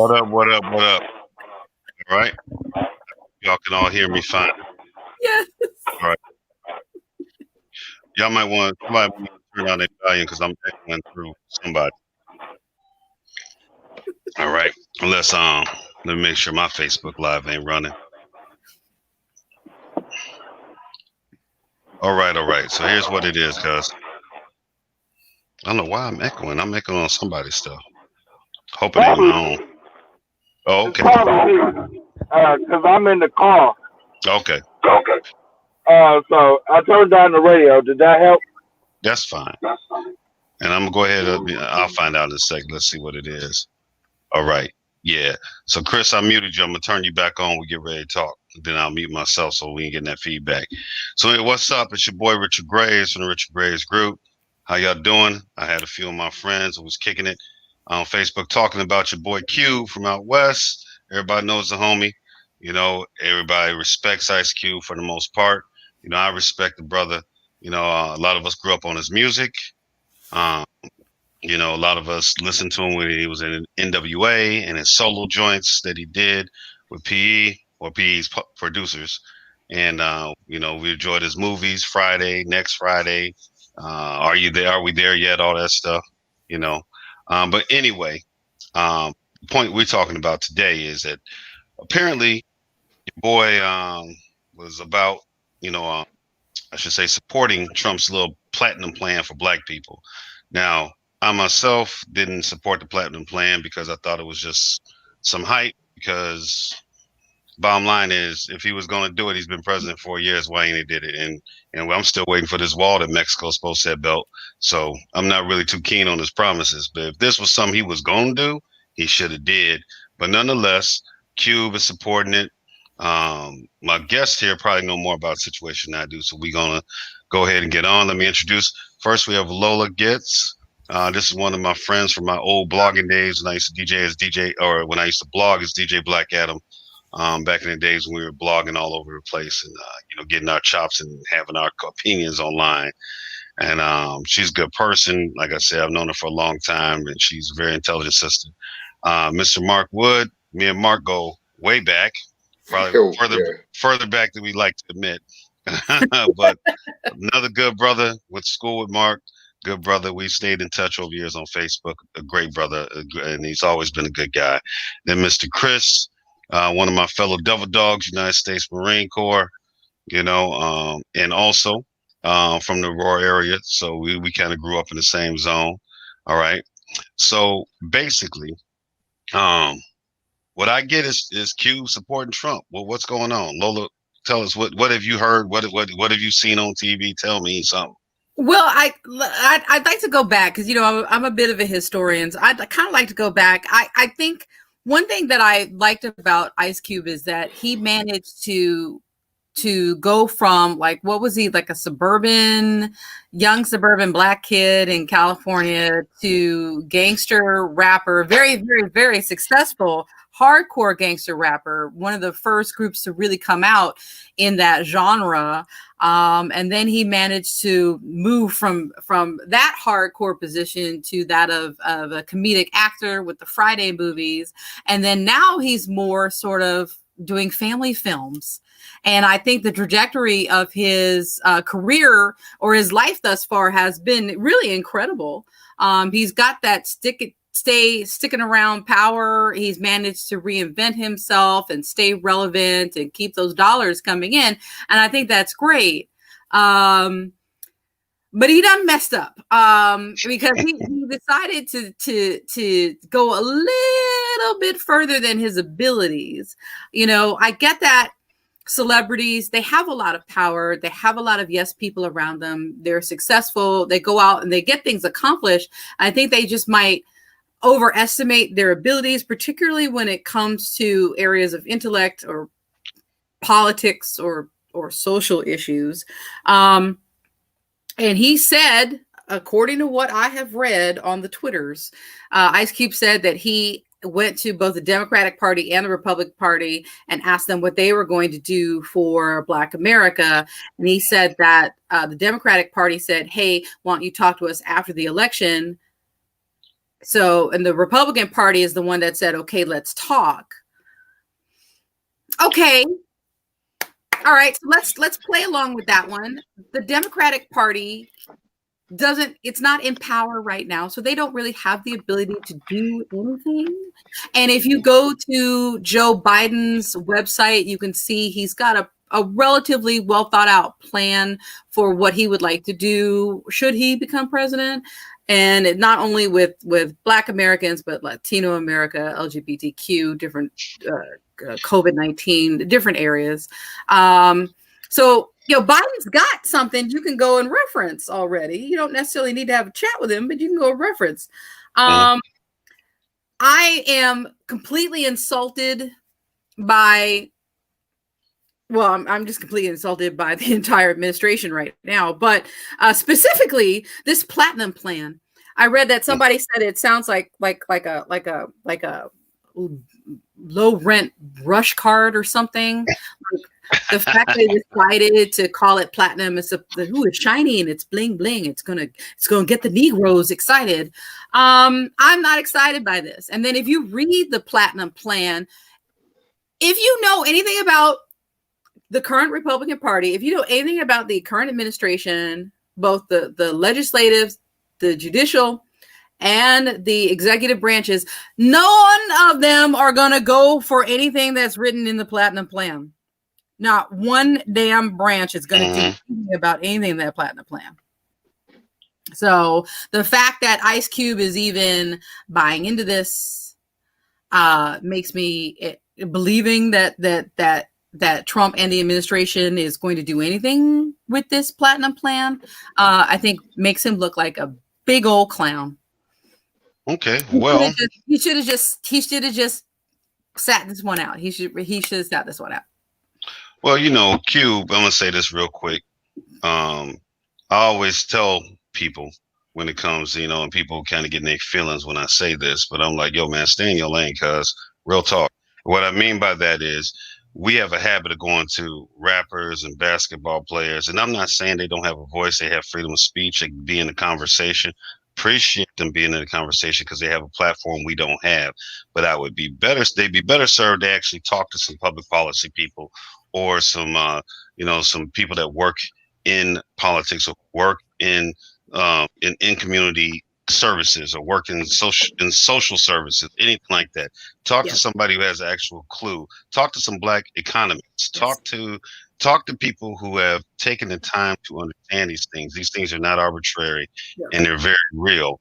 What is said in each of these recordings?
What up? What up? What up? All right. Y'all can all hear me fine. Yes. All right. Y'all might want somebody want to turn down their volume because I'm echoing through somebody. All right. Unless let me make sure my Facebook Live ain't running. All right. All right. So here's what it is, cuz I don't know why I'm echoing. I'm echoing on somebody's stuff. Hope it ain't my own. Oh, It's okay. probably me, because I'm in the car. Okay. Okay. So I turned down the radio. Did that help? That's fine. And I'm gonna go ahead. I'll find out in a second. Let's see what it is. All right. Yeah. So Chris, I muted you. I'm gonna turn you back on. We get ready to talk. Then I'll mute myself so we can get that feedback. So hey, what's up? It's your boy Richard Graves from the Richard Graves Group. How y'all doing? I had a few of my friends who was kicking it on Facebook talking about your boy Q from out west. Everybody knows the homie. You know, everybody respects Ice Cube for the most part. You know, I respect the brother. You know, a lot of us grew up on his music. Um, you know, a lot of us listened to him when he was in NWA and his solo joints that he did with PE or PE's producers. And, you know, we enjoyed his movies, Friday, Next Friday, Are You There? Are We There Yet? All that stuff, you know. But anyway, the point we're talking about today is that apparently your boy was about, you know, I should say, supporting Trump's little platinum plan for black people. Now, I myself didn't support the platinum plan because I thought it was just some hype. Because bottom line is, if he was going to do it, he's been president for 4 years. Why ain't he did it? And I'm still waiting for this wall that Mexico's supposed to have built. So I'm not really too keen on his promises. But if this was something he was going to do, he should have did. But nonetheless, Cube is supporting it. My guest here probably know more about the situation than I do, so we're gonna go ahead and get on. Let me introduce. First, we have Lola Getz. This is one of my friends from my old blogging days when I used to DJ as DJ, or when I used to blog as DJ Black Adam. Back in the days when we were blogging all over the place and you know, getting our chops and having our opinions online. And she's a good person. Like I said, I've known her for a long time, and she's a very intelligent sister. Mr. Mark Wood. Me and Mark go way back. Probably further back than we like to admit. But another good brother. Went to school with Mark. Good brother. We stayed in touch over years on Facebook. A great brother, and he's always been a good guy. Then Mr. Chris, one of my fellow Devil Dogs, United States Marine Corps. You know, and also from the Aurora area. So we kind of grew up in the same zone. All right. So basically, what I get is Q supporting Trump. Well, what's going on, Lola? Tell us what have you heard? What have you seen on TV? Tell me something. Well, I'd like to go back because, you know, I'm a bit of a historian. So I'd kind of like to go back. I think one thing that I liked about Ice Cube is that he managed to go from, like, what was he, like a young suburban black kid in California to gangster rapper, very, very, very successful hardcore gangster rapper, one of the first groups to really come out in that genre. And then he managed to move from that hardcore position to that of a comedic actor with the Friday movies. And then now he's more sort of doing family films. And I think the trajectory of his career or his life thus far has been really incredible. He's got that sticking around power. He's managed to reinvent himself and stay relevant and keep those dollars coming in. And I think that's great. But he done messed up because he decided to go a little bit further than his abilities. You know, I get that celebrities, they have a lot of power. They have a lot of yes people around them. They're successful. They go out and they get things accomplished. I think they just might overestimate their abilities, particularly when it comes to areas of intellect or politics or social issues. And he said, according to what I have read on the Twitters, Ice Cube said that he went to both the Democratic Party and the Republican Party and asked them what they were going to do for Black America. And he said that the Democratic Party said, hey, why don't you talk to us after the election? So, and the Republican Party is the one that said, okay, let's talk. Okay. All right. So let's play along with that one. The Democratic Party it's not in power right now, so they don't really have the ability to do anything. And if you go to Joe Biden's website, you can see he's got a relatively well thought out plan for what he would like to do should he become president. And not only with Black Americans, but Latino America, LGBTQ, different COVID-19, different areas. So, Biden's got something you can go and reference already. You don't necessarily need to have a chat with him, but you can go reference. I am completely insulted by, I'm just completely insulted by the entire administration right now, but specifically this platinum plan. I read that somebody said it sounds like a low rent rush card or something. The fact they decided to call it platinum, it's shiny and it's bling bling. It's gonna get the Negroes excited. I'm not excited by this. And then if you read the platinum plan, if you know anything about the current Republican Party, if you know anything about the current administration, both the legislative, the judicial, and the executive branches, none of them are going to go for anything that's written in the platinum plan. Not one damn branch is going to do anything about anything in that platinum plan. So the fact that Ice Cube is even buying into this makes me believing that Trump and the administration is going to do anything with this platinum plan. I think makes him look like a big old clown. Okay, well, he should have just sat this one out. He should have sat this one out. Well, Cube, I'm gonna say this real quick. I always tell people when it comes, and people kind of get in their feelings when I say this, but I'm like, yo, man, stay in your lane, cuz real talk. What I mean by that is we have a habit of going to rappers and basketball players, and I'm not saying they don't have a voice, they have freedom of speech, they can be in the conversation. Appreciate them being in the conversation because they have a platform we don't have. But they'd be better served to actually talk to some public policy people or some some people that work in politics or work in community services or work in social services, anything like that. Talk to somebody who has an actual clue. Talk to some Black economists. Talk to people who have taken the time to understand these things. These things are not arbitrary and they're very real,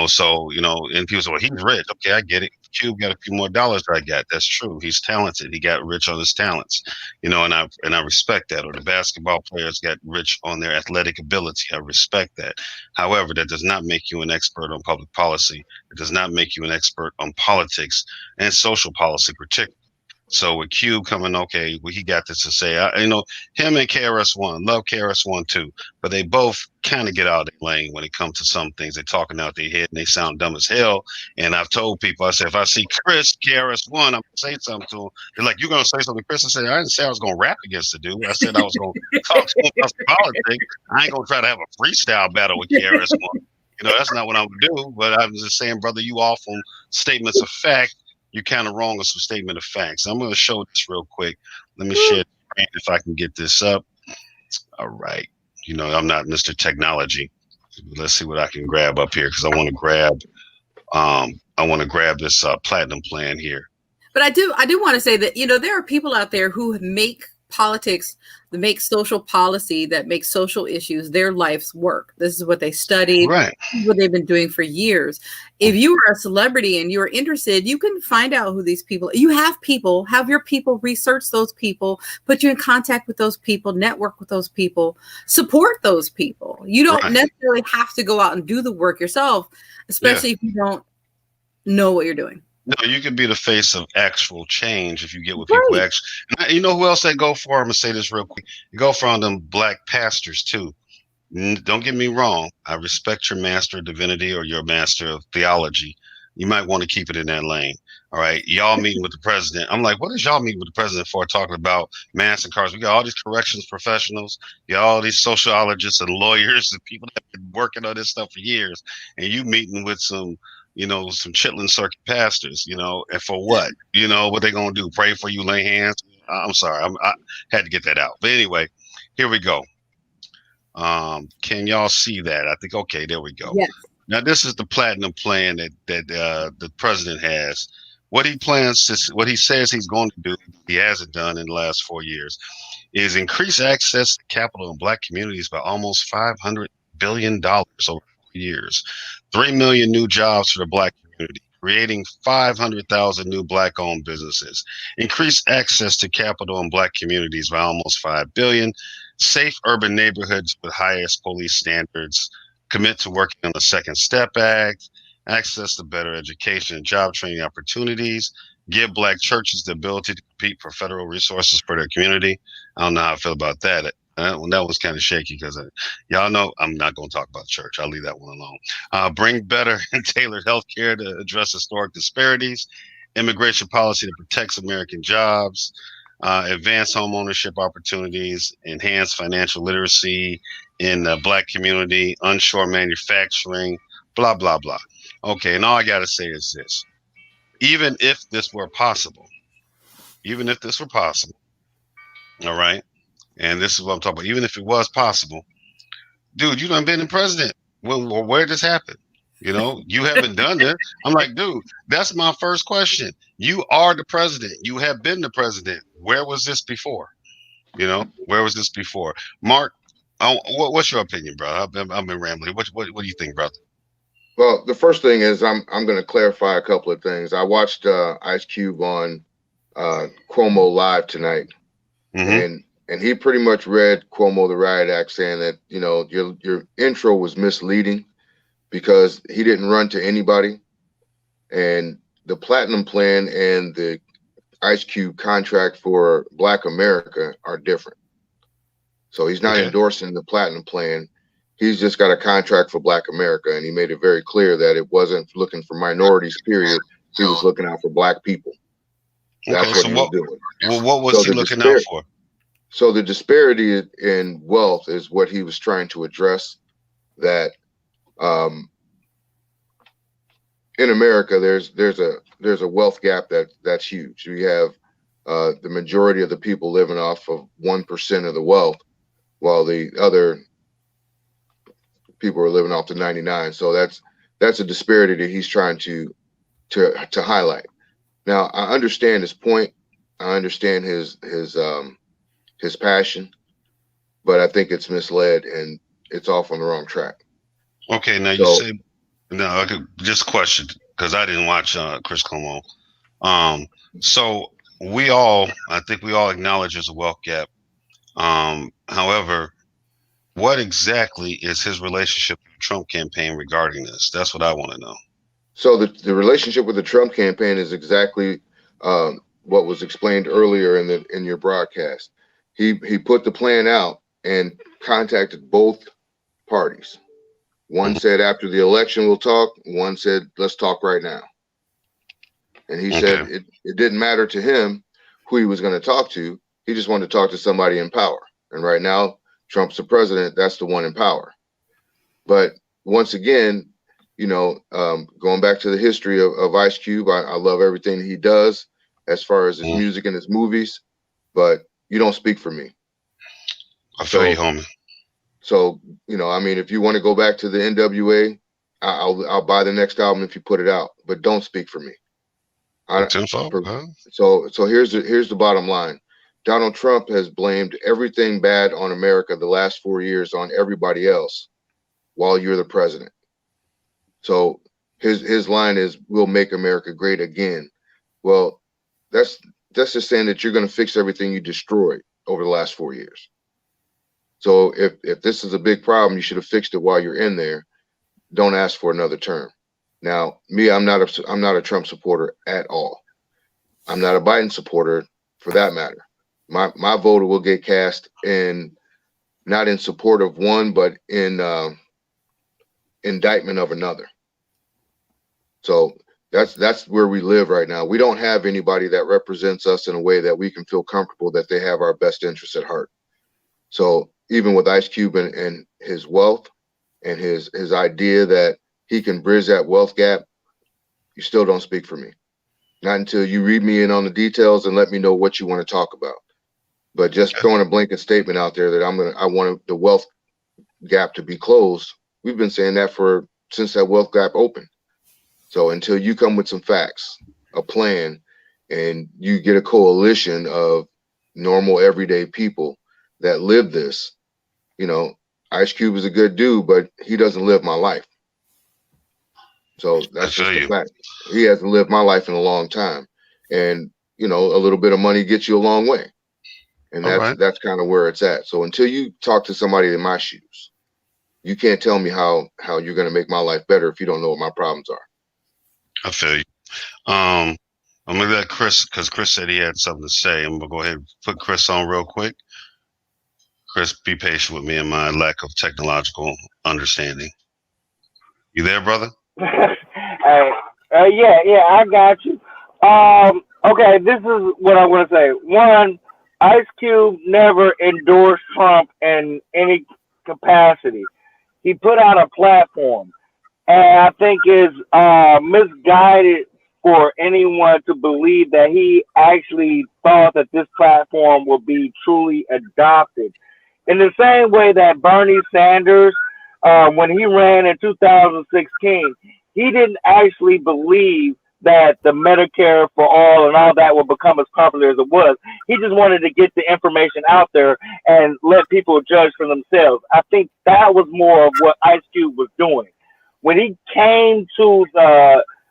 so, and people say, well, he's rich. Okay, I get it. Cube got a few more dollars than I got. That's true. He's talented. He got rich on his talents, and I respect that. Or the basketball players got rich on their athletic ability. I respect that. However, that does not make you an expert on public policy. It does not make you an expert on politics and social policy, particularly. So with Cube coming, okay, well, he got this to say. Him and KRS-One, love KRS-One too, but they both kind of get out of their lane when it comes to some things. They're talking out their head and they sound dumb as hell. And I've told people, I said, if I see Chris KRS-One, I'm gonna say something to him. They're like, "You gonna say something, Chris?" I said, "I didn't say I was gonna rap against the dude. I said I was gonna talk to him about politics. I ain't gonna try to have a freestyle battle with KRS-One. That's not what I'm gonna do. But I'm just saying, brother, you off on statements of fact. You're kind of wrong on some statement of facts. I'm going to show this real quick. Let me share the screen if I can get this up. All right. I'm not Mr. Technology. Let's see what I can grab up here because I want to grab this platinum plan here. But I do want to say that, there are people out there who make politics, that make social policy, that make social issues their life's work. This is what they studied, right? What they've been doing for years. If you are a celebrity and you're interested, you can find out who these people. You have your people research those people, put you in contact with those people, network with those people, support those people. You don't necessarily have to go out and do the work yourself, especially if you don't know what you're doing. No, you can be the face of actual change if you get with people actually. You know who else they go for? I'm gonna say this real quick. You go for them Black pastors too. Don't get me wrong. I respect your master of divinity or your master of theology. You might want to keep it in that lane. All right. Y'all meeting with the president. I'm like, what is y'all meeting with the president for, talking about mass incarceration? We got all these corrections professionals, you got all these sociologists and lawyers and people that have been working on this stuff for years. And you meeting with some some chitlin circuit pastors, and for what? What they gonna do? Pray for you, lay hands? I'm sorry, I had to get that out. But anyway, here we go. Can y'all see that? I think, okay, there we go. Yes. Now this is the platinum plan that the president has. What he says he's going to do, he hasn't done in the last 4 years, is increase access to capital in Black communities by almost $500 billion over 4 years, 3 million new jobs for the Black community, creating 500,000 new Black-owned businesses, increase access to capital in Black communities by almost $5 billion, safe urban neighborhoods with highest police standards, commit to working on the Second Step Act, access to better education and job training opportunities, give Black churches the ability to compete for federal resources for their community. I don't know how I feel about that. That was kind of shaky because y'all know I'm not going to talk about church. I'll leave that one alone. Bring better and tailored health care to address historic disparities, immigration policy that protects American jobs, advance home ownership opportunities, enhance financial literacy in the Black community, onshore manufacturing, blah, blah, blah. Okay, and all I got to say is this. Even if this were possible, all right, and this is what I'm talking about, even if it was possible, dude, you done been the president. Well, where did this happen? You haven't done this. I'm like, dude, that's my first question. You are the president. You have been the president. Where was this before? Where was this before? Mark, what's your opinion, bro? I've been rambling. What do you think, brother? Well, the first thing is I'm going to clarify a couple of things. I watched Ice Cube on Cuomo Live tonight, and he pretty much read Cuomo the Riot Act, saying that your intro was misleading because he didn't run to anybody, and the Platinum Plan and the Ice Cube contract for Black America are different. So he's not endorsing the Platinum Plan. He's just got a contract for Black America, and he made it very clear that it wasn't looking for minorities, period. He was looking out for Black people. That's what he was doing. Well, what was he looking out for? So the disparity in wealth is what he was trying to address, that in America, there's a wealth gap that's huge. We have the majority of the people living off of 1% of the wealth, while the other people are living off the 99. So that's a disparity that he's trying to highlight. Now, I understand his point. I understand his passion, but I think it's misled and it's off on the wrong track. Okay, now you say, now I could just question, because I didn't watch Chris Cuomo. So I think we all acknowledge there's a wealth gap. However, what exactly is his relationship with the Trump campaign regarding this? That's what I want to know. So the relationship with the Trump campaign is exactly what was explained earlier in your broadcast. He put the plan out and contacted both parties. One said after the election we'll talk. One said let's talk right now. And he said it didn't matter to him who he was going to talk to. He just wanted to talk to somebody in power. And right now, Trump's the president. That's the one in power. But once again, going back to the history of Ice Cube, I love everything he does as far as his music and his movies, but you don't speak for me. I feel you, homie. So, if you want to go back to the NWA, I'll buy the next album if you put it out, but don't speak for me. So here's the bottom line. Donald Trump has blamed everything bad on America the last 4 years on everybody else while you're the president. So his line is, we'll make America great again. Well, that's just saying that you're going to fix everything you destroyed over the last 4 years. So if this is a big problem, you should have fixed it while you're in there. Don't ask for another term. Now, me, I'm not a Trump supporter at all. I'm not a Biden supporter for that matter. My vote will get cast not in support of one, but in indictment of another. So that's where we live right now. We don't have anybody that represents us in a way that we can feel comfortable that they have our best interests at heart. So even with Ice Cube and his wealth and his idea that he can bridge that wealth gap, you still don't speak for me. Not until you read me in on the details and let me know what you want to talk about. But just throwing a blanket statement out there that I want the wealth gap to be closed. We've been saying that since that wealth gap opened. So until you come with some facts, a plan, and you get a coalition of normal everyday people that live this, Ice Cube is a good dude, but he doesn't live my life. So that's just the fact. He hasn't lived my life in a long time. And, a little bit of money gets you a long way. And that's kind of where it's at. So until you talk to somebody in my shoes, you can't tell me how you're going to make my life better if you don't know what my problems are. I feel you. I'm going to let Chris, because Chris said he had something to say. I'm going to go ahead and put Chris on real quick. Chris, be patient with me and my lack of technological understanding. You there, brother? Yeah, I got you. Okay, this is what I want to say. One, Ice Cube never endorsed Trump in any capacity. He put out a platform, and I think it's misguided for anyone to believe that he actually thought that this platform would be truly adopted. In the same way that Bernie Sanders, when he ran in 2016, he didn't actually believe that the Medicare for all and all that would become as popular as it was. He just wanted to get the information out there and let people judge for themselves. I think that was more of what Ice Cube was doing. When he came to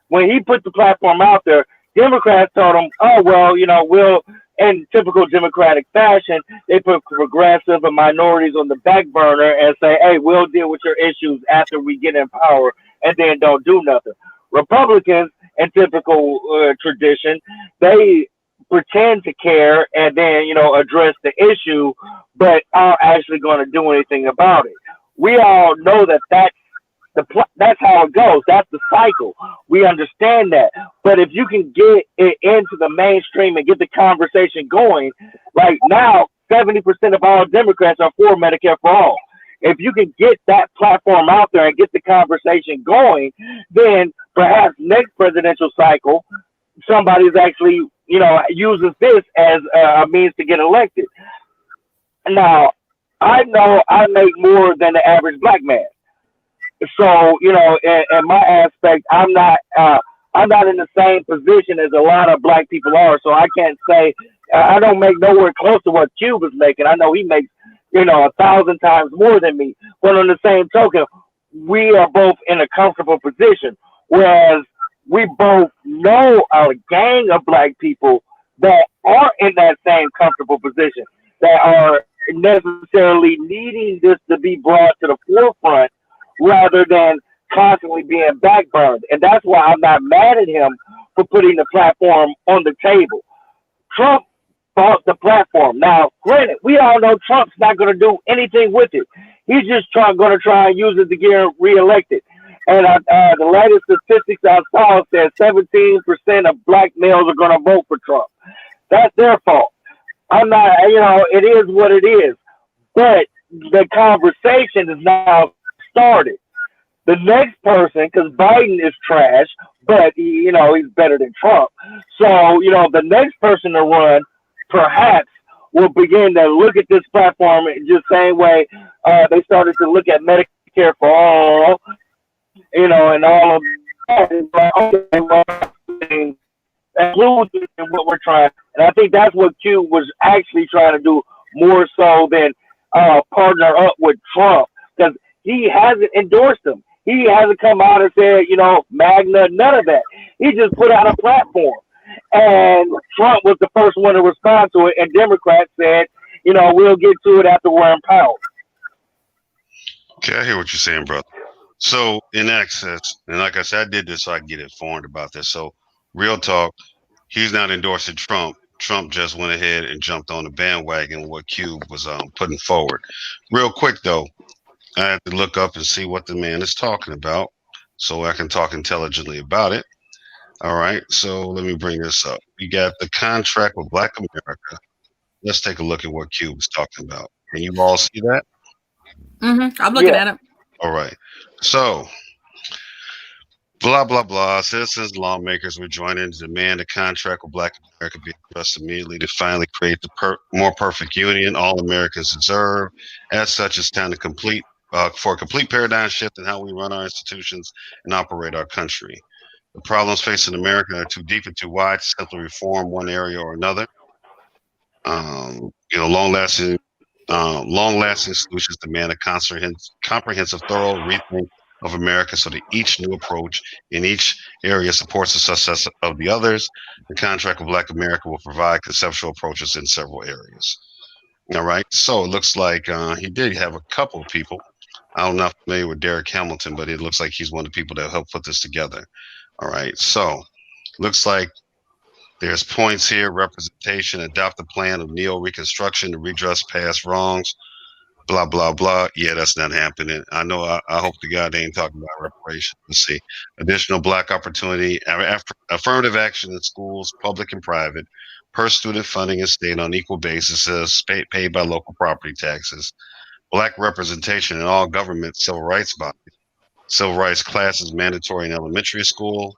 when he put the platform out there, Democrats told him, oh, well, we'll, in typical Democratic fashion, they put progressive and minorities on the back burner and say, hey, we'll deal with your issues after we get in power, and then don't do nothing. Republicans, in typical tradition, they pretend to care and then, address the issue, but aren't actually going to do anything about it. We all know that that's how it goes. That's the cycle. We understand that. But if you can get it into the mainstream and get the conversation going, like now, 70% of all Democrats are for Medicare for all. If you can get that platform out there and get the conversation going, then perhaps next presidential cycle, somebody's actually, uses this as a means to get elected. Now, I know I make more than the average black man. So, in my aspect, I'm not in the same position as a lot of black people are. So I can't say I don't make nowhere close to what Cube is making. I know he makes, 1,000 times more than me. But on the same token, we are both in a comfortable position. Whereas we both know a gang of black people that are in that same comfortable position, that are necessarily needing this to be brought to the forefront rather than constantly being backburned. And that's why I'm not mad at him for putting the platform on the table. Trump bought the platform. Now, granted, we all know Trump's not going to do anything with it. He's just going to try and use it to get reelected. And the latest statistics I saw said 17% of black males are going to vote for Trump. That's their fault. I'm not, it is what it is. But the conversation is now started. The next person, because Biden is trash, but he's better than Trump. So, the next person to run perhaps will begin to look at this platform in just the same way they started to look at Medicare for all, and all of that. Include in what we're trying. And I think that's what Q was actually trying to do more so than partner up with Trump, because he hasn't endorsed him. He hasn't come out and said, Magna, none of that. He just put out a platform. And Trump was the first one to respond to it. And Democrats said, we'll get to it after we're in power. Okay, I hear what you're saying, brother. So in access, and like I said, I did this so I can get informed about this. So real talk, he's not endorsing Trump. Trump just went ahead and jumped on the bandwagon what Cube was putting forward. Real quick, though, I have to look up and see what the man is talking about so I can talk intelligently about it. All right, so let me bring this up. You got the contract with Black America. Let's take a look at what Cube is talking about. Can you all see that? I'm looking at it. All right. So Blah blah blah. Citizens, lawmakers were joining to demand a contract with Black America be addressed immediately to finally create the more perfect union all Americans deserve. As such, it's time to complete for a complete paradigm shift in how we run our institutions and operate our country. The problems facing America are too deep and too wide to simply reform one area or another. You know, long-lasting solutions demand a comprehensive, thorough rethink of America so that each new approach in each area supports the success of the others. The contract of Black America will provide conceptual approaches in several areas. All right, so it looks like he did have a couple of people. I'm not familiar with Derek Hamilton, but it looks like he's one of the people that helped put this together. All right, so looks like there's points here: representation, adopt a plan of neo-reconstruction to redress past wrongs, blah blah blah. Yeah, that's not happening. I know. I hope to God they ain't talking about reparations. Let's see. Additional Black opportunity, affirmative action in schools, public and private, per student funding and state on equal basis, paid by local property taxes. Black representation in all government civil rights bodies. Civil rights classes mandatory in elementary school.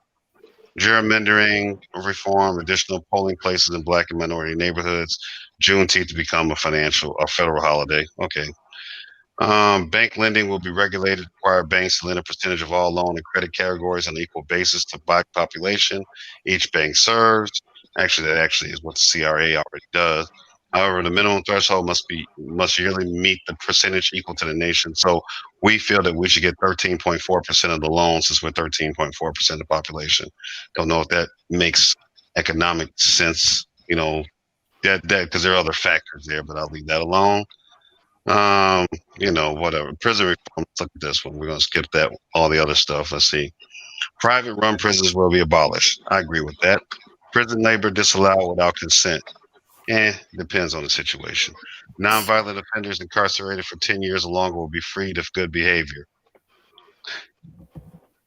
Gerrymandering reform, additional polling places in Black and minority neighborhoods. Juneteenth to become a federal holiday. Okay. Bank lending will be regulated, require banks to lend a percentage of all loan and credit categories on an equal basis to Black population each bank serves. Actually, that actually is what the CRA already does. However, the minimum threshold must yearly meet the percentage equal to the nation. So we feel that we should get 13.4% of the loans since we're 13.4% of the population. Don't know if that makes economic sense, you know, that because there are other factors there, but I'll leave that alone. Um, you know, whatever. Prison reform. Let's look at this one. We're gonna skip that. All the other stuff. Let's see. Private run prisons will be abolished. I agree with that. Prison labor disallowed without consent. Depends on the situation. Nonviolent offenders incarcerated for 10 years or longer will be freed of good behavior.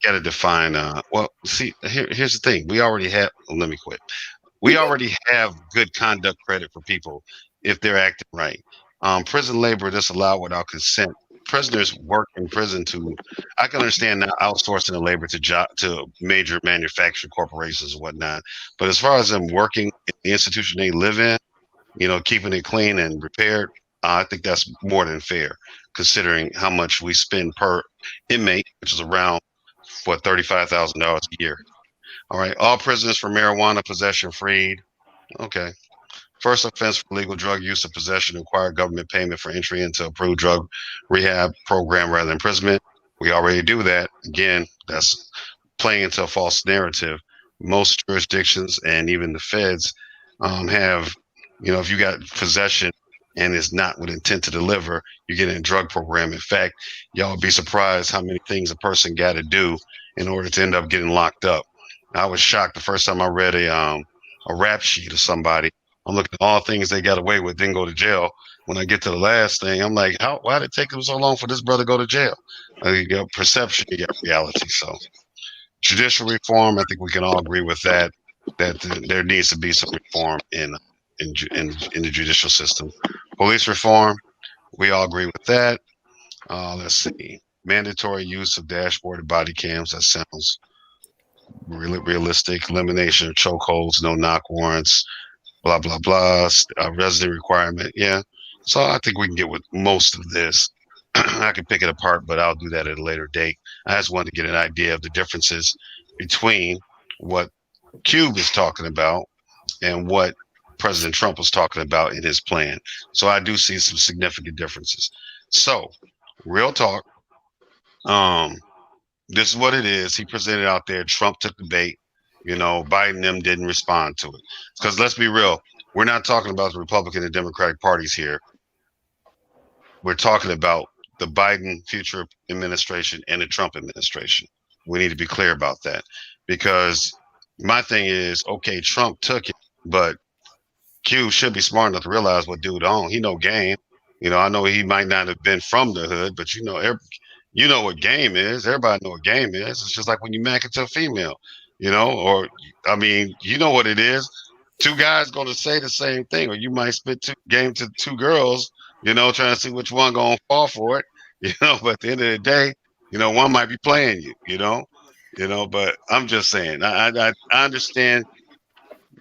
Got to define. Well, see, here's the thing. We already have. Let me quit. We already have good conduct credit for people if they're acting right. Prison labor disallowed without consent. Prisoners work in prison to. I can understand now outsourcing the labor to major manufacturing corporations and whatnot. But as far as them working in the institution they live in, you know, keeping it clean and repaired, I think that's more than fair, considering how much we spend per inmate, which is around what $35,000 a year. All right, all prisoners for marijuana possession freed. Okay. First offense for legal drug use or possession require government payment for entry into approved drug rehab program rather than imprisonment. We already do that. Again, that's playing into a false narrative. Most jurisdictions and even the feds have, you know, if you got possession and it's not with intent to deliver, you get in a drug program. In fact, y'all would be surprised how many things a person got to do in order to end up getting locked up. I was shocked the first time I read a rap sheet of somebody. I'm looking at all things they got away with, didn't go to jail. When I get to the last thing, I'm like, why did it take them so long for this brother to go to jail? You got perception, you got reality. So judicial reform, I think we can all agree with that, there needs to be some reform in the judicial system. Police reform, we all agree with that. Let's see. Mandatory use of dashboarded body cams, that sounds realistic. Elimination of chokeholds, no knock warrants, blah blah blah. Resident requirement, yeah. So I think we can get with most of this. I can pick it apart, but I'll do that at a later date. I just wanted to get an idea of the differences between what Cube is talking about and what President Trump was talking about in his plan. So I do see some significant differences. So, real talk. Um, this is what it is. He presented out there. Trump took the bait. You know, Biden them didn't respond to it. Because let's be real, we're not talking about the Republican and Democratic parties here. We're talking about the Biden future administration and the Trump administration. We need to be clear about that. Because my thing is, okay, Trump took it, but Q should be smart enough to realize what dude on. He know game. You know, I know he might not have been from the hood, but you know what game is. Everybody know what game is. It's just like when you mack it to a female, you know, or I mean, you know what it is. Two guys going to say the same thing, or you might spit game to two girls, you know, trying to see which one going to fall for it, you know. But at the end of the day, you know, one might be playing you, you know. But I'm just saying, I understand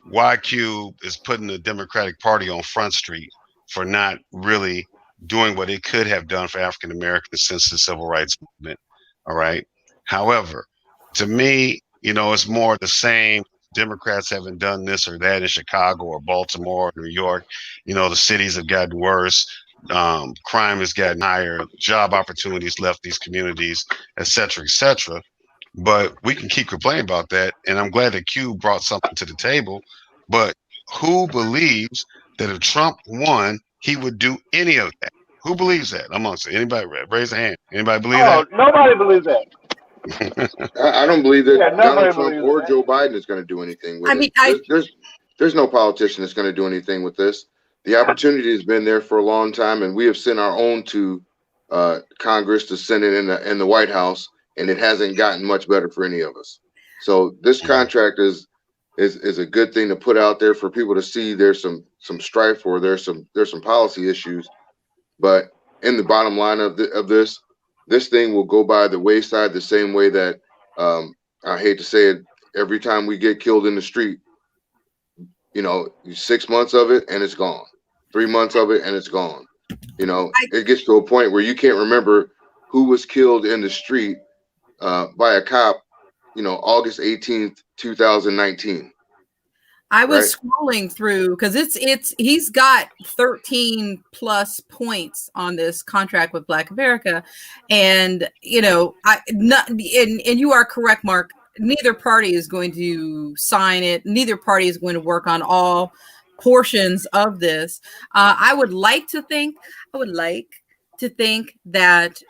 why Cube is putting the Democratic Party on Front Street for not really doing what it could have done for African Americans since the Civil Rights Movement. All right. However, to me, it's more the same. Democrats haven't done this or that in Chicago or Baltimore or New York. The cities have gotten worse. Crime has gotten higher. Job opportunities left these communities, et cetera, et cetera. But we can keep complaining about that. And I'm glad that Q brought something to the table. But who believes that if Trump won, he would do any of that? Who believes that amongst it? Anybody? Raise a hand. Anybody believe Oh, nobody believes that. that? I don't believe that Yeah, Donald nobody Trump believes or that. Joe Biden is going to do anything with I it. mean, I There's no politician that's going to do anything with this. The opportunity has been there for a long time, and we have sent our own to Congress, the Senate, and the White House, and it hasn't gotten much better for any of us. So this contract is a good thing to put out there for people to see. There's some strife, or there's some policy issues, but in the bottom line of this thing will go by the wayside the same way that I hate to say it, every time we get killed in the street, 6 months of it and it's gone, 3 months of it and it's gone. It gets to a point where you can't remember who was killed in the street by a cop, August 18th, 2019. I was Right? scrolling through because he's got 13 plus points on this contract with Black America, and and you are correct, Mark. Neither party is going to sign it. Neither party is going to work on all portions of this. I would like to think that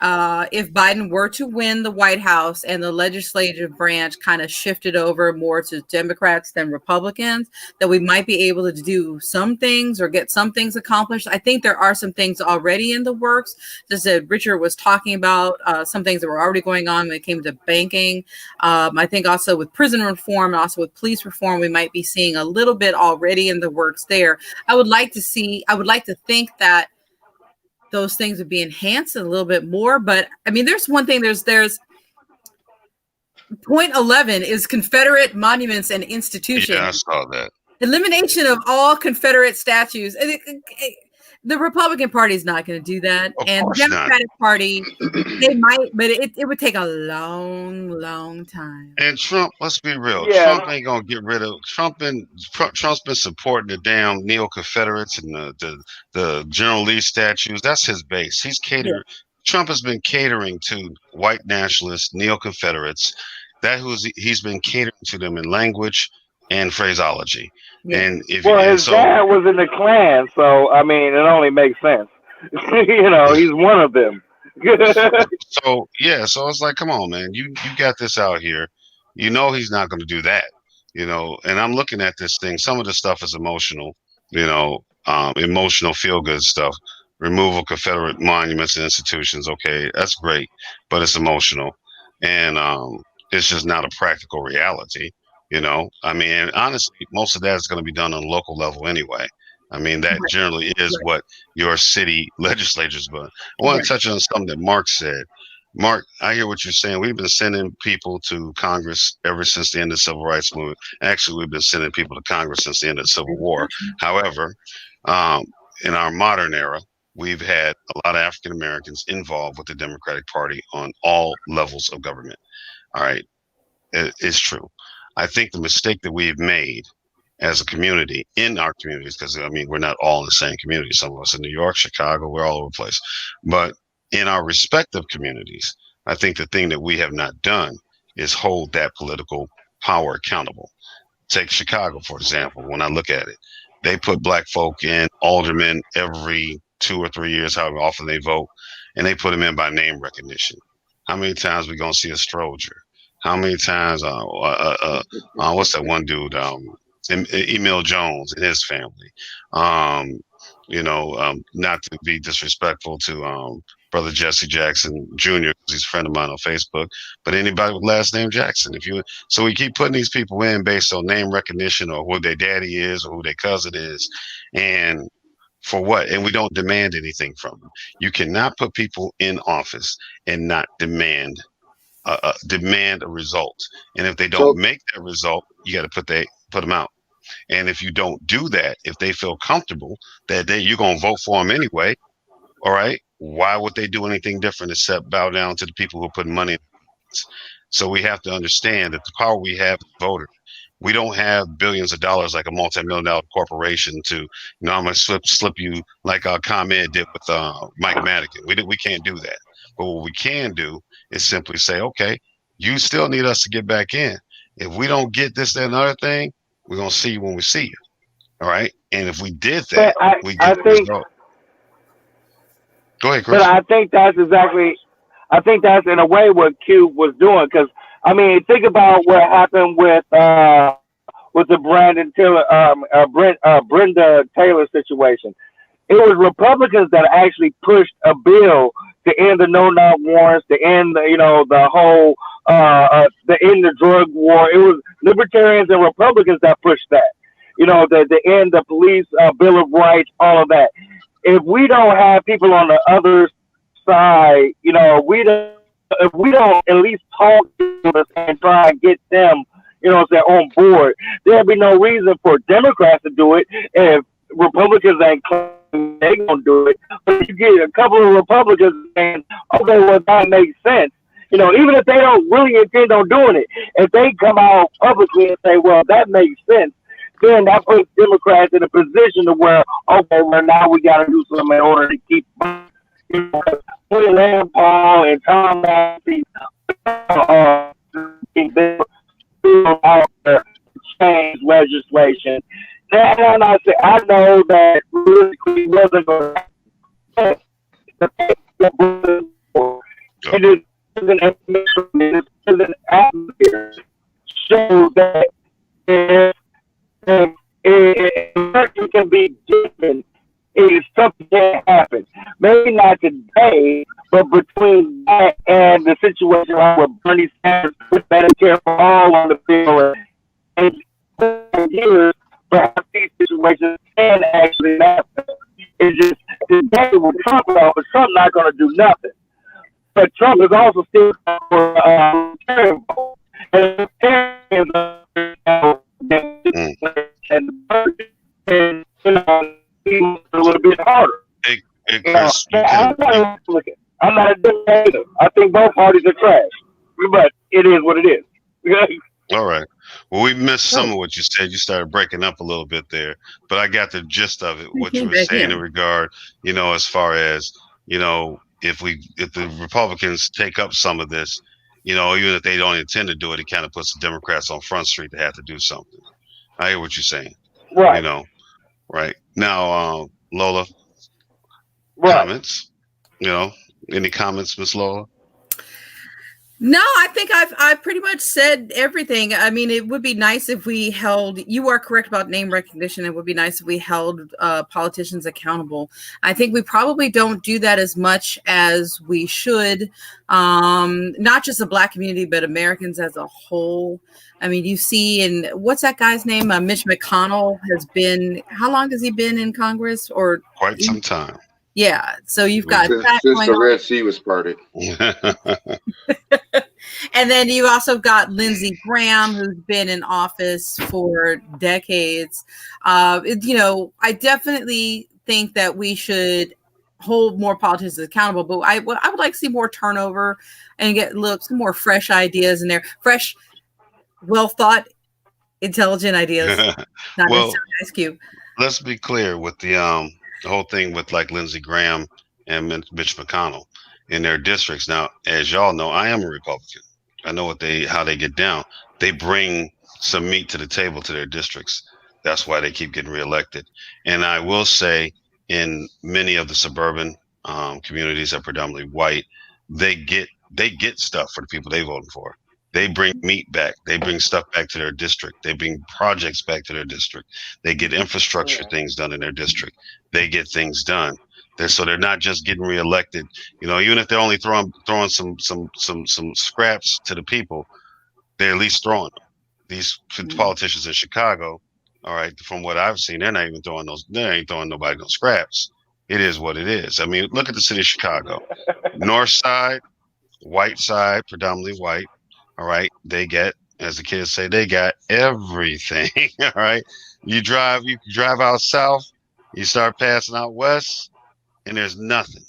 if Biden were to win the White House and the legislative branch kind of shifted over more to Democrats than Republicans, that we might be able to do some things or get some things accomplished. I think there are some things already in the works. Just as Richard was talking about, some things that were already going on when it came to banking. I think also with prison reform and also with police reform, we might be seeing a little bit already in the works there. I would like to think that those things would be enhanced a little bit more. But I mean, there's one thing, there's point 11 is Confederate monuments and institutions. Yeah, I saw that. Elimination of all Confederate statues. The Republican Party is not going to do that. And the Democratic Party, they might, but it would take a long, long time. And Trump, let's be real. Yeah. Trump ain't gonna get rid of Trump's been supporting the damn neo-Confederates and the General Lee statues. That's his base. He's catering. Yeah. Trump has been catering to white nationalists, neo-Confederates. He's been catering to them in language and phraseology. Yeah. And his dad was in the Klan, so I mean, it only makes sense. He's one of them. So it's like, come on, man, you got this out here. He's not going to do that. And I'm looking at this thing. Some of the stuff is emotional. Emotional feel good stuff. Removal Confederate monuments and institutions. Okay, that's great, but it's emotional, and it's just not a practical reality. I mean, honestly, most of that is going to be done on a local level anyway. I mean, that generally is what your city legislatures. But I want to touch on something that Mark said. Mark, I hear what you're saying. We've been sending people to Congress ever since the end of the Civil Rights Movement. Actually, we've been sending people to Congress since the end of the Civil War. However, in our modern era, we've had a lot of African Americans involved with the Democratic Party on all levels of government. All right, it's true. I think the mistake that we've made as a community in our communities, because I mean, we're not all in the same community. Some of us in New York, Chicago, we're all over the place. But in our respective communities, I think the thing that we have not done is hold that political power accountable. Take Chicago, for example. When I look at it, they put black folk in aldermen every 2 or 3 years, however often they vote, and they put them in by name recognition. How many times we gonna see a Stroger? How many times, what's that one dude, Emil Jones and his family? Not to be disrespectful to Brother Jesse Jackson Jr., because he's a friend of mine on Facebook, but anybody with last name Jackson. So we keep putting these people in based on name recognition or who their daddy is or who their cousin is, and for what? And we don't demand anything from them. You cannot put people in office and not demand demand a result. And if they So don't make that result, you got to put them out. And if you don't do that, if they feel comfortable that you're going to vote for them anyway, all right, why would they do anything different except bow down to the people who put money in? So we have to understand that the power we have as voters. We don't have billions of dollars like a multi-million-dollar corporation to, I'm gonna slip you like ComEd did with Mike Madigan. We can't do that. But what we can do is simply say, okay, you still need us to get back in. If we don't get this, that, and other thing, we're gonna see you when we see you. All right. And if we did that, we I get the think, result. Go ahead, but Chris. I think that's in a way what Cube was doing. Because I mean, think about what happened with the Brenda Taylor situation. It was Republicans that actually pushed a bill to end the no-knock warrants, to end the whole the end the drug war. It was libertarians and Republicans that pushed that. The end the police bill of rights, all of that. If we don't have people on the other side, if we don't at least talk to them and try and get them, on board, there'll be no reason for Democrats to do it if Republicans ain't claiming they gonna do it. But you get a couple of Republicans saying, okay, well that makes sense. Even if they don't really intend on doing it, if they come out publicly and say, well, that makes sense, then that puts Democrats in a position to where, okay, well now we got to do something in order to keep, William Rand Paul and Tom Massey, out there change legislation. And I know that politically wasn't going to happen. It is an atmosphere shows that if can be given, something can happen. Maybe not today, but between that and the situation like with Bernie Sanders with Medicare for all on the field and years, perhaps these situations can actually happen. It's just today with Trump, but Trump not going to do nothing. But Trump is also still for and a little bit harder. Hey, Chris, I'm not a dictator. I think both parties are trash, but it is what it is. all right. Well, we missed some of what you said. You started breaking up a little bit there, but I got the gist of it. What you were saying in regard, as far as if the Republicans take up some of this, even if they don't intend to do it, it kind of puts the Democrats on Front Street to have to do something. I hear what you're saying. Right. Right now, Lola. Right. Comments? Any comments, Miss Lola? No, I think I've pretty much said everything. I mean, it would be nice if we held, you are correct about name recognition. It would be nice if we held politicians accountable. I think we probably don't do that as much as we should. Not just the Black community, but Americans as a whole. I mean, you see, and what's that guy's name? Mitch McConnell has been, how long has he been in Congress? Or quite some time. Yeah, so you've got since the Red Sea was parted. And then you also got Lindsey Graham, who's been in office for decades. I definitely think that we should hold more politicians accountable, but I would like to see more turnover and get some more fresh ideas in there. Fresh, well thought, intelligent ideas. Not necessarily Ice Cube. Let's be clear with the whole thing with like Lindsey Graham and Mitch McConnell in their districts. Now, as y'all know, I am a Republican. I know how they get down. They bring some meat to the table to their districts. That's why they keep getting reelected. And I will say, in many of the suburban communities that are predominantly white, they get stuff for the people they voted for. They bring meat back. They bring stuff back to their district. They bring projects back to their district. They get infrastructure things done in their district. They get things done. So they're not just getting reelected. Even if they're only throwing some scraps to the people, they're at least throwing them. These politicians in Chicago, all right, from what I've seen, they're not even throwing those. They ain't throwing nobody no scraps. It is what it is. I mean, look at the city of Chicago, North Side. white side, predominantly white. All right, they get, as the kids say, they got everything. All right, you drive out south, you start passing out west, and there's nothing.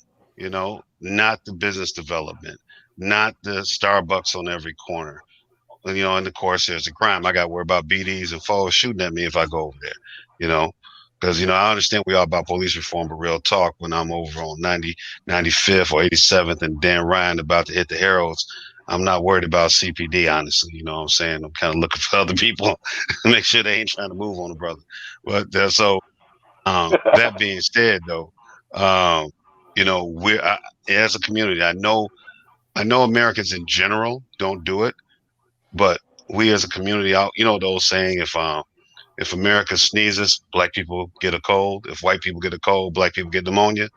Not the business development, not the Starbucks on every corner. And of course there's the crime. I got to worry about BDs and foes shooting at me if I go over there. You know, because I understand we all about police reform, but real talk, when I'm over on 95th or 87th and Dan Ryan about to hit the Heralds, I'm not worried about CPD, honestly. You know what I'm saying? I'm kind of looking for other people to make sure they ain't trying to move on the brother. But that being said, though, um, as a community, I know Americans in general don't do it, but we as a community out, those saying, if America sneezes, black people get a cold. If white people get a cold, black people get pneumonia.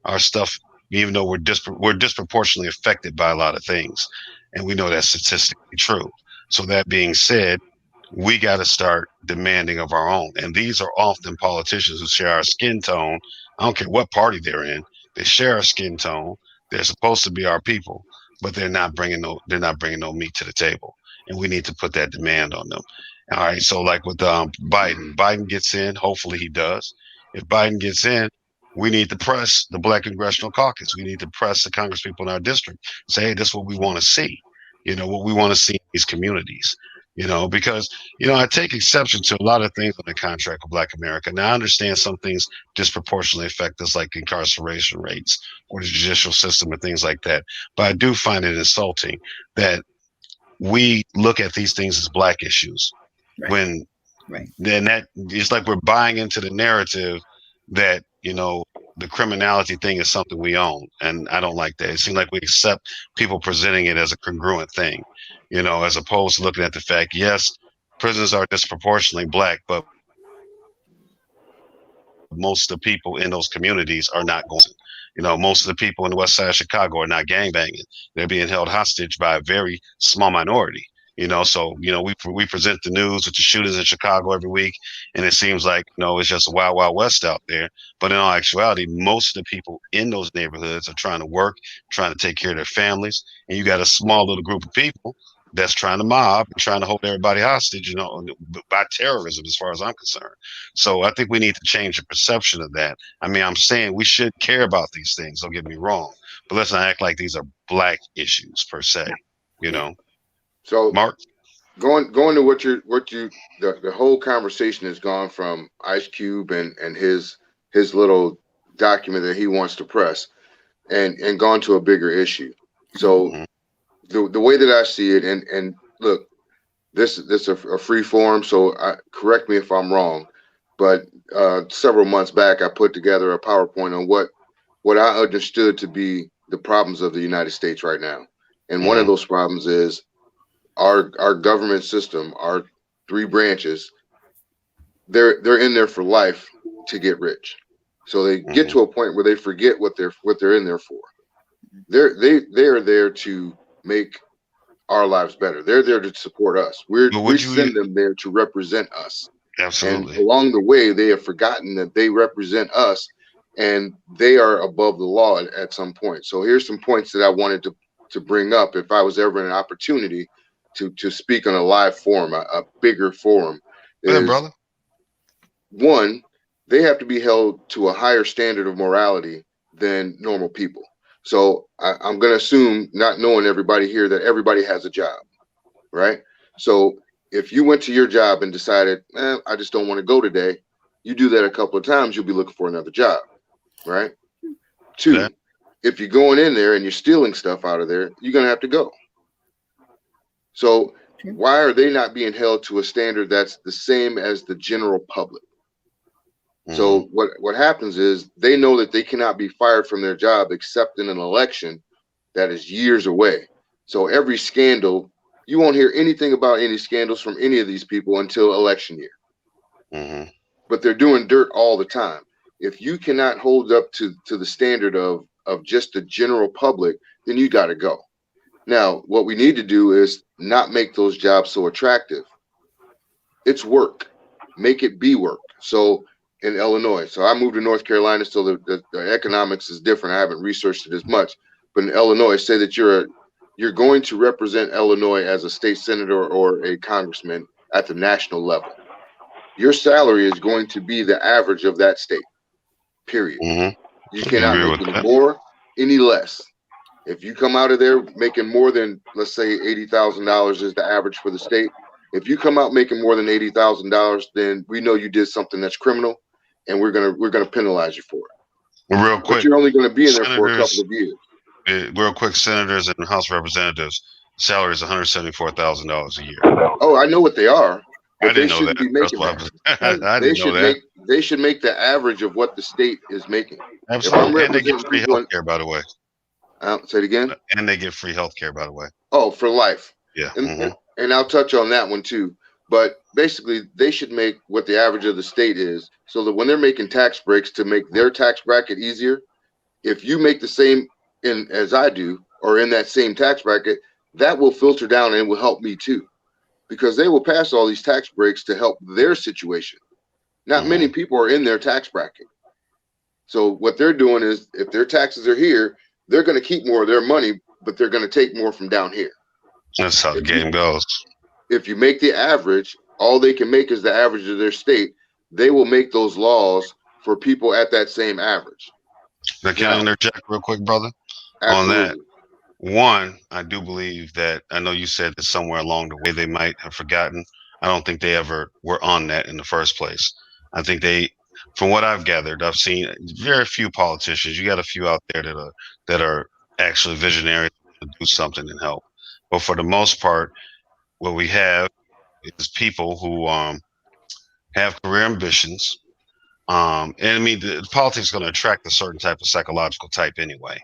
Our stuff, even though we're disproportionately affected by a lot of things, and we know that's statistically true. So that being said, we got to start demanding of our own. And these are often politicians who share our skin tone. I don't care what party they're in. They share our skin tone. They're supposed to be our people, but they're not bringing no meat to the table. And we need to put that demand on them. All right. So like with Biden gets in, hopefully he does. If Biden gets in, we need to press the Black Congressional Caucus. We need to press the congresspeople in our district. Say, hey, this is what we want to see. What we want to see in these communities. Because I take exception to a lot of things on the contract with Black America. Now I understand some things disproportionately affect us, like incarceration rates or the judicial system and things like that. But I do find it insulting that we look at these things as Black issues. Right. When Right. then that it's like we're buying into the narrative that the criminality thing is something we own, and I don't like that. It seems like we accept people presenting it as a congruent thing, as opposed to looking at the fact, yes, prisons are disproportionately Black, but most of the people in those communities are not going. Most of the people in the west side of Chicago are not gangbanging. They're being held hostage by a very small minority. So we present the news with the shootings in Chicago every week, and it seems like it's just a wild, wild west out there. But in all actuality, most of the people in those neighborhoods are trying to work, trying to take care of their families, and you got a small little group of people that's trying to mob and trying to hold everybody hostage, by terrorism, as far as I'm concerned. So I think we need to change the perception of that. I mean, I'm saying we should care about these things. Don't get me wrong, but let's not act like these are Black issues per se. So Mark, going to the whole conversation has gone from Ice Cube and his little document that he wants to press and gone to a bigger issue. So the way that I see it, and look, this is a free forum, so correct me if I'm wrong, but several months back I put together a PowerPoint on what I understood to be the problems of the United States right now. And one of those problems is our government system, our three branches, they're in there for life to get rich. So they get to a point where they forget what they're in there for. They are there to make our lives better. They're there to support us. We send them there to represent us. Absolutely. And along the way, they have forgotten that they represent us and they are above the law at some point. So here's some points that I wanted to bring up if I was ever in an opportunity to speak on a live forum, a bigger forum. Is, brother. One, they have to be held to a higher standard of morality than normal people. So I'm going to assume, not knowing everybody here, that everybody has a job, right? So if you went to your job and decided, I just don't want to go today, you do that a couple of times, you'll be looking for another job, right? Two, if you're going in there and you're stealing stuff out of there, you're going to have to go. So why are they not being held to a standard that's the same as the general public? So what happens is they know that they cannot be fired from their job except in an election that is years away. So every scandal, you won't hear anything about any scandals from any of these people until election year. But they're doing dirt all the time. If you cannot hold up to the standard of just the general public, then you got to go. Now, what we need to do is not make those jobs so attractive. It's work. Make it be work. So in Illinois, so I moved to North Carolina, so the economics is different. I haven't researched it as much. But in Illinois, say that you're you're going to represent Illinois as a state senator or a congressman at the national level. Your salary is going to be the average of that state, period. You cannot make any more, any less. If you come out of there making more than, let's say, $80,000 is the average for the state. If you come out making more than $80,000, then we know you did something that's criminal, and we're gonna penalize you for it. Real quick, but you're only going to be in there for a couple of years. Real quick, senators and House representatives' salary is $174,000 a year. Oh, I know what they are. I didn't know that. Be making I didn't know that. They should make the average of what the state is making. Absolutely, and they get free health care, by the way. Say it again. And they get free health care, by the way. Oh, for life. Yeah. And I'll touch on that one too. But basically, they should make what the average of the state is, so that when they're making tax breaks to make their tax bracket easier, if you make the same as I do, or in that same tax bracket, that will filter down and will help me too, because they will pass all these tax breaks to help their situation. Not many people are in their tax bracket. So what they're doing is, if their taxes are here, they're going to keep more of their money, but they're going to take more from down here. That's how the game goes. If you make the average, all they can make is the average of their state. They will make those laws for people at that same average. Now, can I interject real quick, brother? Absolutely. On that, one, I do believe that, I know you said that somewhere along the way they might have forgotten. I don't think they ever were on that in the first place. I think they, from what I've gathered, I've seen very few politicians. You got a few out there that are actually visionary to do something and help. But for the most part, what we have is people who have career ambitions. And I mean, the politics is going to attract a certain type of psychological type anyway.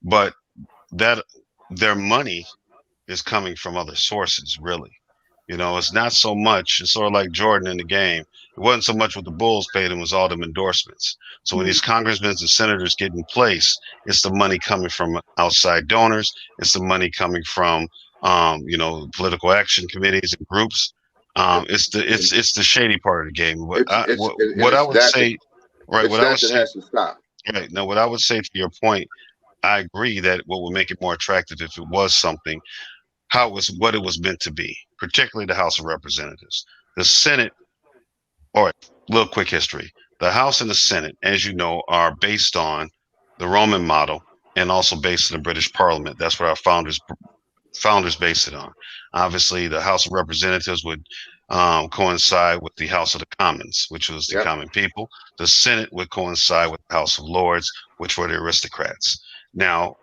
But that their money is coming from other sources, really. You know, it's not so much, it's sort of like Jordan in the game. It wasn't so much what the Bulls paid him, it was all them endorsements. So when these congressmen and senators get in place, it's the money coming from outside donors. It's the money coming from, political action committees and groups. It's the shady part of the game. What I would say has to stop. Right. Now, what I would say to your point, I agree that what would make it more attractive if it was something, what it was meant to be, particularly the House of Representatives. The Senate, all right, little quick history. The House and the Senate, as you know, are based on the Roman model and also based on the British Parliament. That's what our founders based it on. Obviously, the House of Representatives would coincide with the House of the Commons, which was the common people. The Senate would coincide with the House of Lords, which were the aristocrats. Now,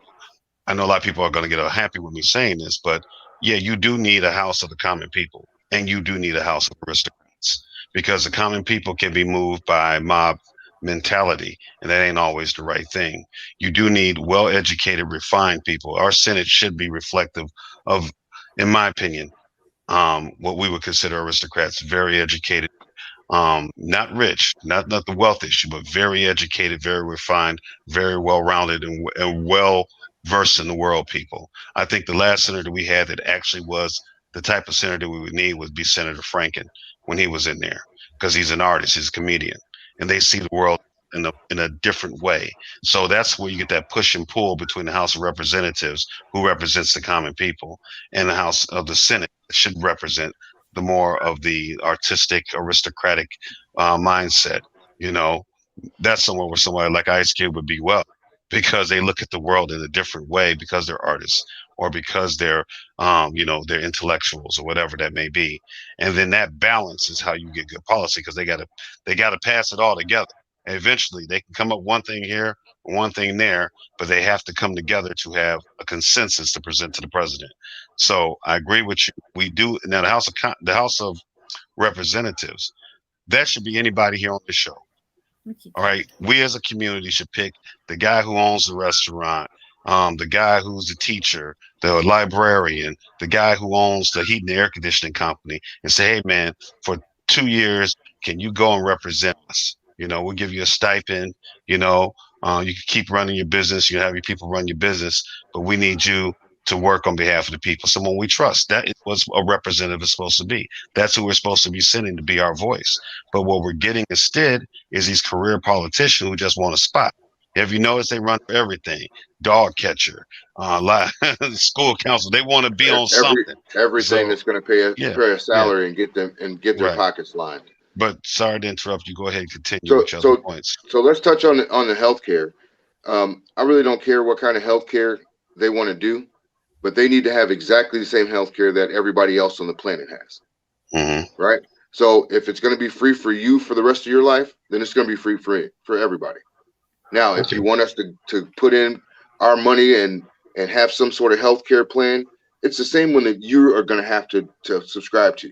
I know a lot of people are going to get unhappy with me saying this, but yeah, you do need a House of the common people, and you do need a House of aristocrats, because the common people can be moved by mob mentality, and that ain't always the right thing. You do need well-educated, refined people. Our Senate should be reflective of, in my opinion, what we would consider aristocrats, very educated, not rich, not the wealth issue, but very educated, very refined, very well-rounded, and well-versed in the world people. I think the last senator we had that actually was the type of senator we would need would be Senator Franken when he was in there, because he's an artist, he's a comedian, and they see the world in a different way. So that's where you get that push and pull between the House of Representatives, who represents the common people, and the House of the Senate, that should represent the more of the artistic, aristocratic mindset. You know, that's somewhere where somebody like Ice Cube would be well, because they look at the world in a different way, because they're artists, or because they're they're intellectuals, or whatever that may be. And then that balance is how you get good policy, because they gotta pass it all together. And eventually they can come up one thing here, one thing there, but they have to come together to have a consensus to present to the president. So I agree with you. We do now. The House of Representatives, that should be anybody here on the show. All right, we as a community should pick the guy who owns the restaurant, the guy who's the teacher, the librarian, the guy who owns the heat and air conditioning company, and say, hey man, for 2 years, can you go and represent us? We'll give you a stipend. You can keep running your business. You have your people run your business, but we need you to work on behalf of the people. Someone we trust. That is what a representative is supposed to be. That's who we're supposed to be sending to be our voice. But what we're getting instead is these career politicians who just want a spot. Have you noticed they run for everything? Dog catcher, school council. They want to be on something. Everything So that's going to pay a salary and get their right. pockets lined. But sorry to interrupt you. Go ahead and continue with your other points. So let's touch on the healthcare. I really don't care what kind of healthcare they want to do, but they need to have exactly the same healthcare that everybody else on the planet has. Mm-hmm. Right? So if it's going to be free for you for the rest of your life, then it's going to be free for everybody. Now, if you want us to put in our money and have some sort of healthcare plan, it's the same one that you are going to have to subscribe to.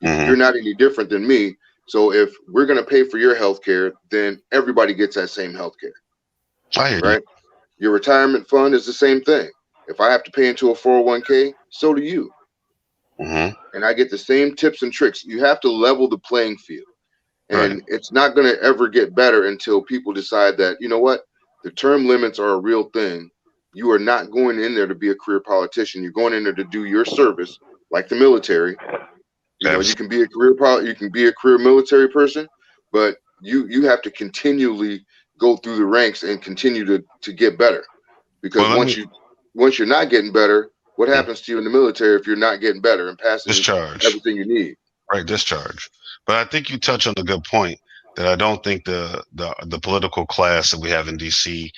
Mm-hmm. You're not any different than me. So if we're going to pay for your healthcare, then everybody gets that same healthcare. Right? Your retirement fund is the same thing. If I have to pay into a 401k, so do you. Mm-hmm. And I get the same tips and tricks. You have to level the playing field. And it's not going to ever get better until people decide that, you know what, the term limits are a real thing. You are not going in there to be a career politician. You're going in there to do your service, like the military. You know, you can be a career military person, but you have to continually go through the ranks and continue to get better. Because once you're not getting better, what happens to you in the military if you're not getting better and passing everything you need? Right, discharge. But I think you touch on a good point that I don't think the political class that we have in DC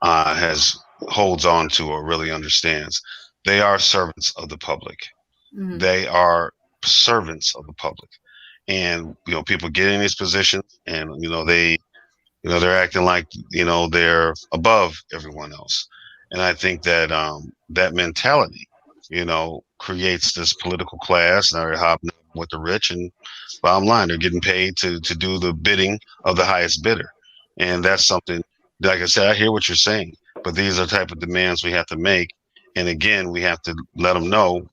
holds on to or really understands. They are servants of the public. Mm-hmm. They are servants of the public, and people get in these positions, and they're acting like they're above everyone else, and I think that that mentality creates this political class. Now they're hobnobbing with the rich, and bottom line, they're getting paid to do the bidding of the highest bidder. And that's something, like I said, I hear what you're saying, but these are the type of demands we have to make. And again, we have to let them know,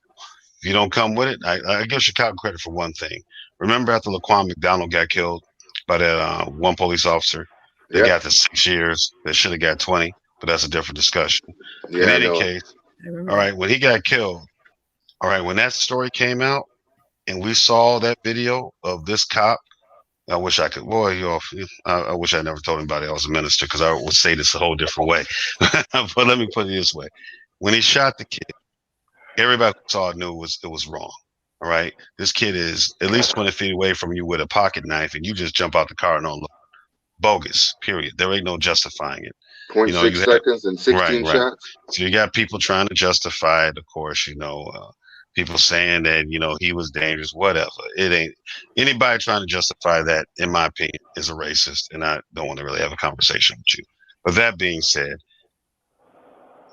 if you don't come with it, I give Chicago credit for one thing. Remember after Laquan McDonald got killed by that one police officer, they got the 6 years. They should have got 20, but that's a different discussion. Yeah, in any case, all right, when he got killed, all right, when that story came out and we saw that video of this cop, I wish I could, I wish I never told anybody I was a minister, because I would say this a whole different way. But let me put it this way. When he shot the kid, everybody who saw it knew it was wrong. All right. This kid is at least 20 feet away from you with a pocket knife, and you just jump out the car and don't look. Bogus, period. There ain't no justifying it. 0.6 seconds and 16 shots. So you got people trying to justify it, of course, people saying that, he was dangerous, whatever. It ain't anybody trying to justify that, in my opinion, is a racist, and I don't want to really have a conversation with you. But that being said,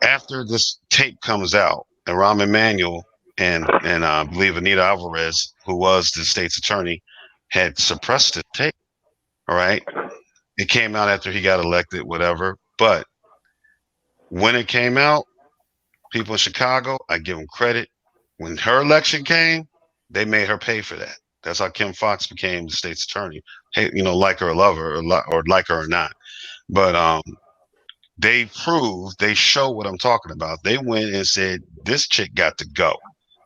after this tape comes out, and Rahm Emanuel and I believe Anita Alvarez, who was the state's attorney, had suppressed the tape. All right. It came out after he got elected, whatever. But when it came out, people in Chicago, I give them credit. When her election came, they made her pay for that. That's how Kim Foxx became the state's attorney. Hey, like her or love her, or like her or not. But they show what I'm talking about. They went and said, this chick got to go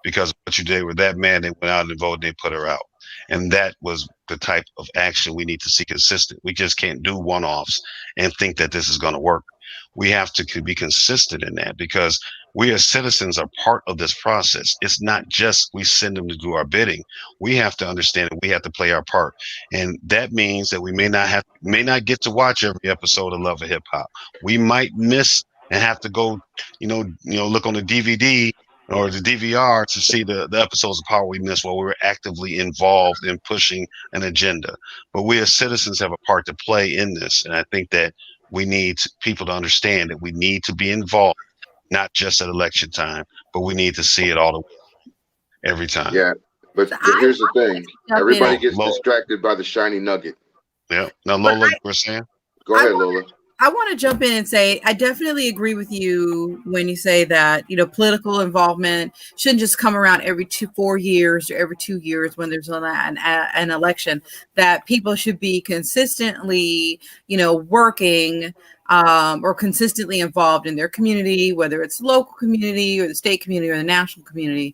because of what you did with that man. They went out and voted, they put her out. And that was the type of action we need to see consistent. We just can't do one-offs and think that this is going to work. We have to be consistent in that, because we as citizens are part of this process. It's not just we send them to do our bidding. We have to understand that we have to play our part. And that means that we may not get to watch every episode of Love of Hip Hop. We might miss and have to go, look on the DVD or the DVR to see the episodes of Power we missed while we were actively involved in pushing an agenda. But we as citizens have a part to play in this. And I think that we need people to understand that we need to be involved, not just at election time, but we need to see it all the way every time. Yeah, but here's the thing. Everybody gets distracted by the shiny nugget. Yeah. Now, Lola, you were saying? Go ahead, Lola. I want to jump in and say, I definitely agree with you when you say that, political involvement shouldn't just come around every 4 years or every 2 years when there's an election, that people should be consistently, working or consistently involved in their community, whether it's the local community or the state community or the national community.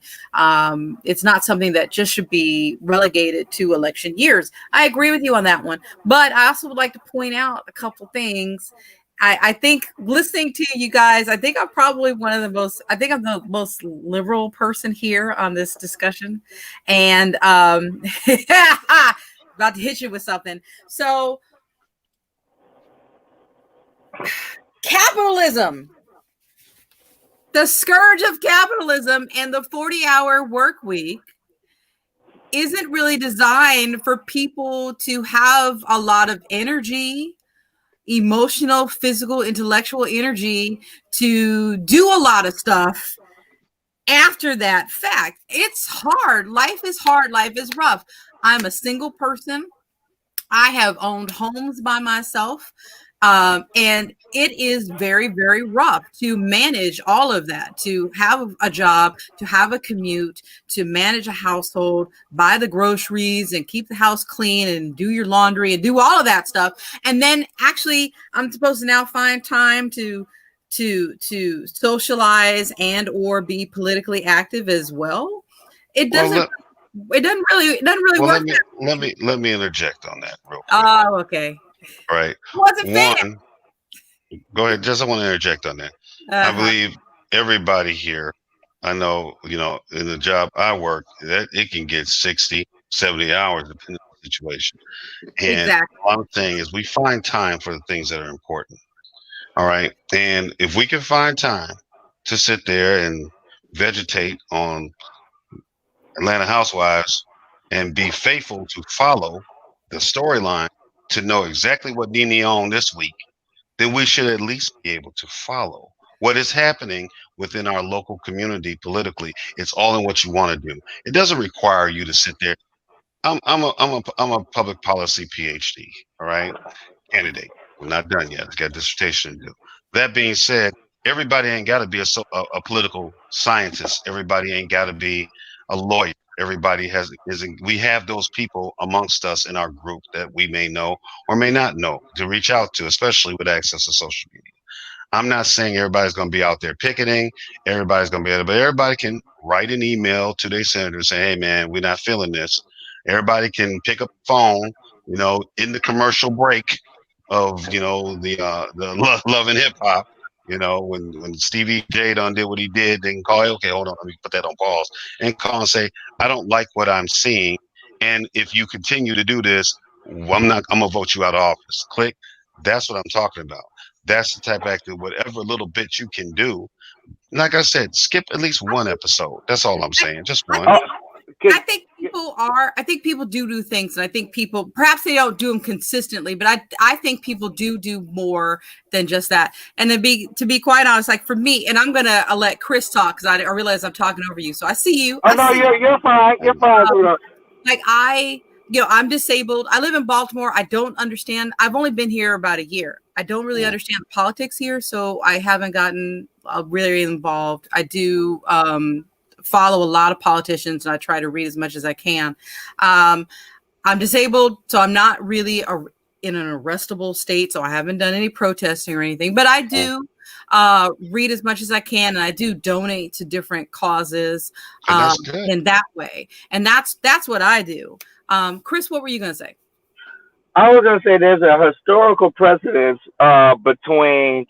It's not something that just should be relegated to election years. I agree with you on that one. But I also would like to point out a couple things. I think listening to you guys, I think I'm probably I'm the most liberal person here on this discussion. And about to hit you with something. So capitalism, the scourge of capitalism and the 40-hour work week isn't really designed for people to have a lot of energy, emotional, physical, intellectual energy to do a lot of stuff after that fact. It's hard. Life is hard. Life is rough. I'm a single person. I have owned homes by myself. And it is very, very rough to manage all of that, to have a job, to have a commute, to manage a household, buy the groceries and keep the house clean and do your laundry and do all of that stuff. And then actually I'm supposed to now find time to socialize and or be politically active as well. It doesn't really well, work. Let me interject on that real quick. Oh, okay. All right. Wasn't fair. Go ahead. Just I want to interject on that. I believe everybody here, I know, in the job I work, that it can get 60, 70 hours depending on the situation. And exactly. What I'm saying is we find time for the things that are important. All right. And if we can find time to sit there and vegetate on Atlanta Housewives and be faithful to follow the storyline to know exactly what Nene on this week, then we should at least be able to follow what is happening within our local community politically. It's all in what you want to do. It doesn't require you to sit there. I'm a public policy PhD, all right, candidate. I'm not done yet. I got a dissertation to do. That being said, everybody ain't got to be a political scientist. Everybody ain't got to be a lawyer. Everybody we have those people amongst us in our group that we may know or may not know to reach out to, especially with access to social media. I'm not saying everybody's going to be out there picketing. Everybody's going to be able, but everybody can write an email to their senator and say, hey, man, we're not feeling this. Everybody can pick up the phone, in the commercial break of, the Love and Hip Hop. When Stevie J done did what he did, they can call, okay, hold on, let me put that on pause, and call and say, I don't like what I'm seeing. And if you continue to do this, I'm gonna vote you out of office. Click. That's what I'm talking about. That's the type of active, whatever little bit you can do. Like I said, skip at least one episode. That's all I'm saying. Just one. I think people do things, and I think people, perhaps they don't do them consistently, but I think people do more than just that. And to be quite honest, like for me, and I'm gonna let Chris talk because I realize I'm talking over you. So I see you. Oh no, you're fine. You're fine. Like I'm disabled. I live in Baltimore. I don't understand. I've only been here about a year. I don't really understand the politics here, so I haven't gotten really involved. I do follow a lot of politicians, and I try to read as much as I can. I'm disabled, so I'm not really in an arrestable state, so I haven't done any protesting or anything, but I do read as much as I can, and I do donate to different causes in that way. And that's what I do. Chris, what were you going to say? I was going to say there's a historical precedence between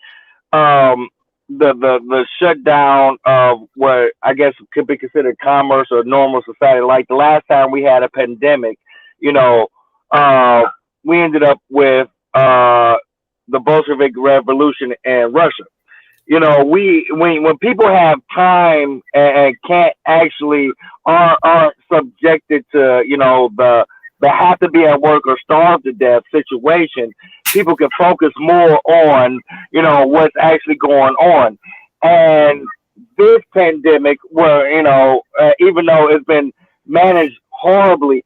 the shutdown of what I guess could be considered commerce or normal society. Like the last time we had a pandemic, we ended up with the Bolshevik Revolution in Russia. When people have time and can't actually aren't subjected to the have to be at work or starve to death situation, people can focus more on what's actually going on. And this pandemic, where even though it's been managed horribly,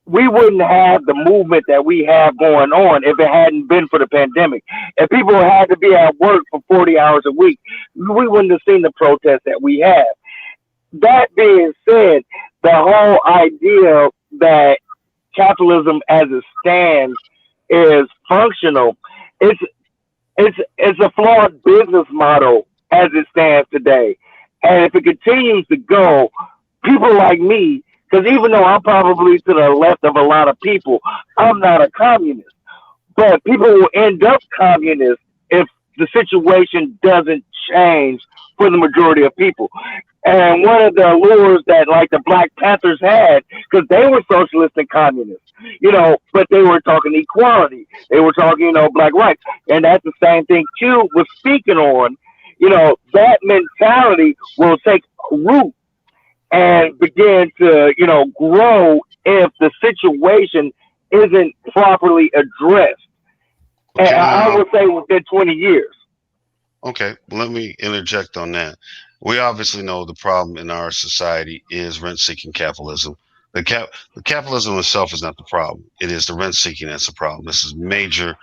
we wouldn't have the movement that we have going on if it hadn't been for the pandemic. If people had to be at work for 40 hours a week, we wouldn't have seen the protests that we have. That being said, the whole idea that capitalism as it stands is functional, it's a flawed business model as it stands today. And if it continues to go, people like me, because even though I'm probably to the left of a lot of people, I'm not a communist. But people will end up communists if the situation doesn't change for the majority of people. And one of the allures that like the Black Panthers had, because they were socialist and communist, but they were talking equality. They were talking, black rights. And that's the same thing Q was speaking on. That mentality will take root and begin to, grow if the situation isn't properly addressed. And I would say within 20 years. Okay, let me interject on that. We obviously know the problem in our society is rent-seeking capitalism. The capitalism itself is not the problem. It is the rent-seeking that's the problem. This is major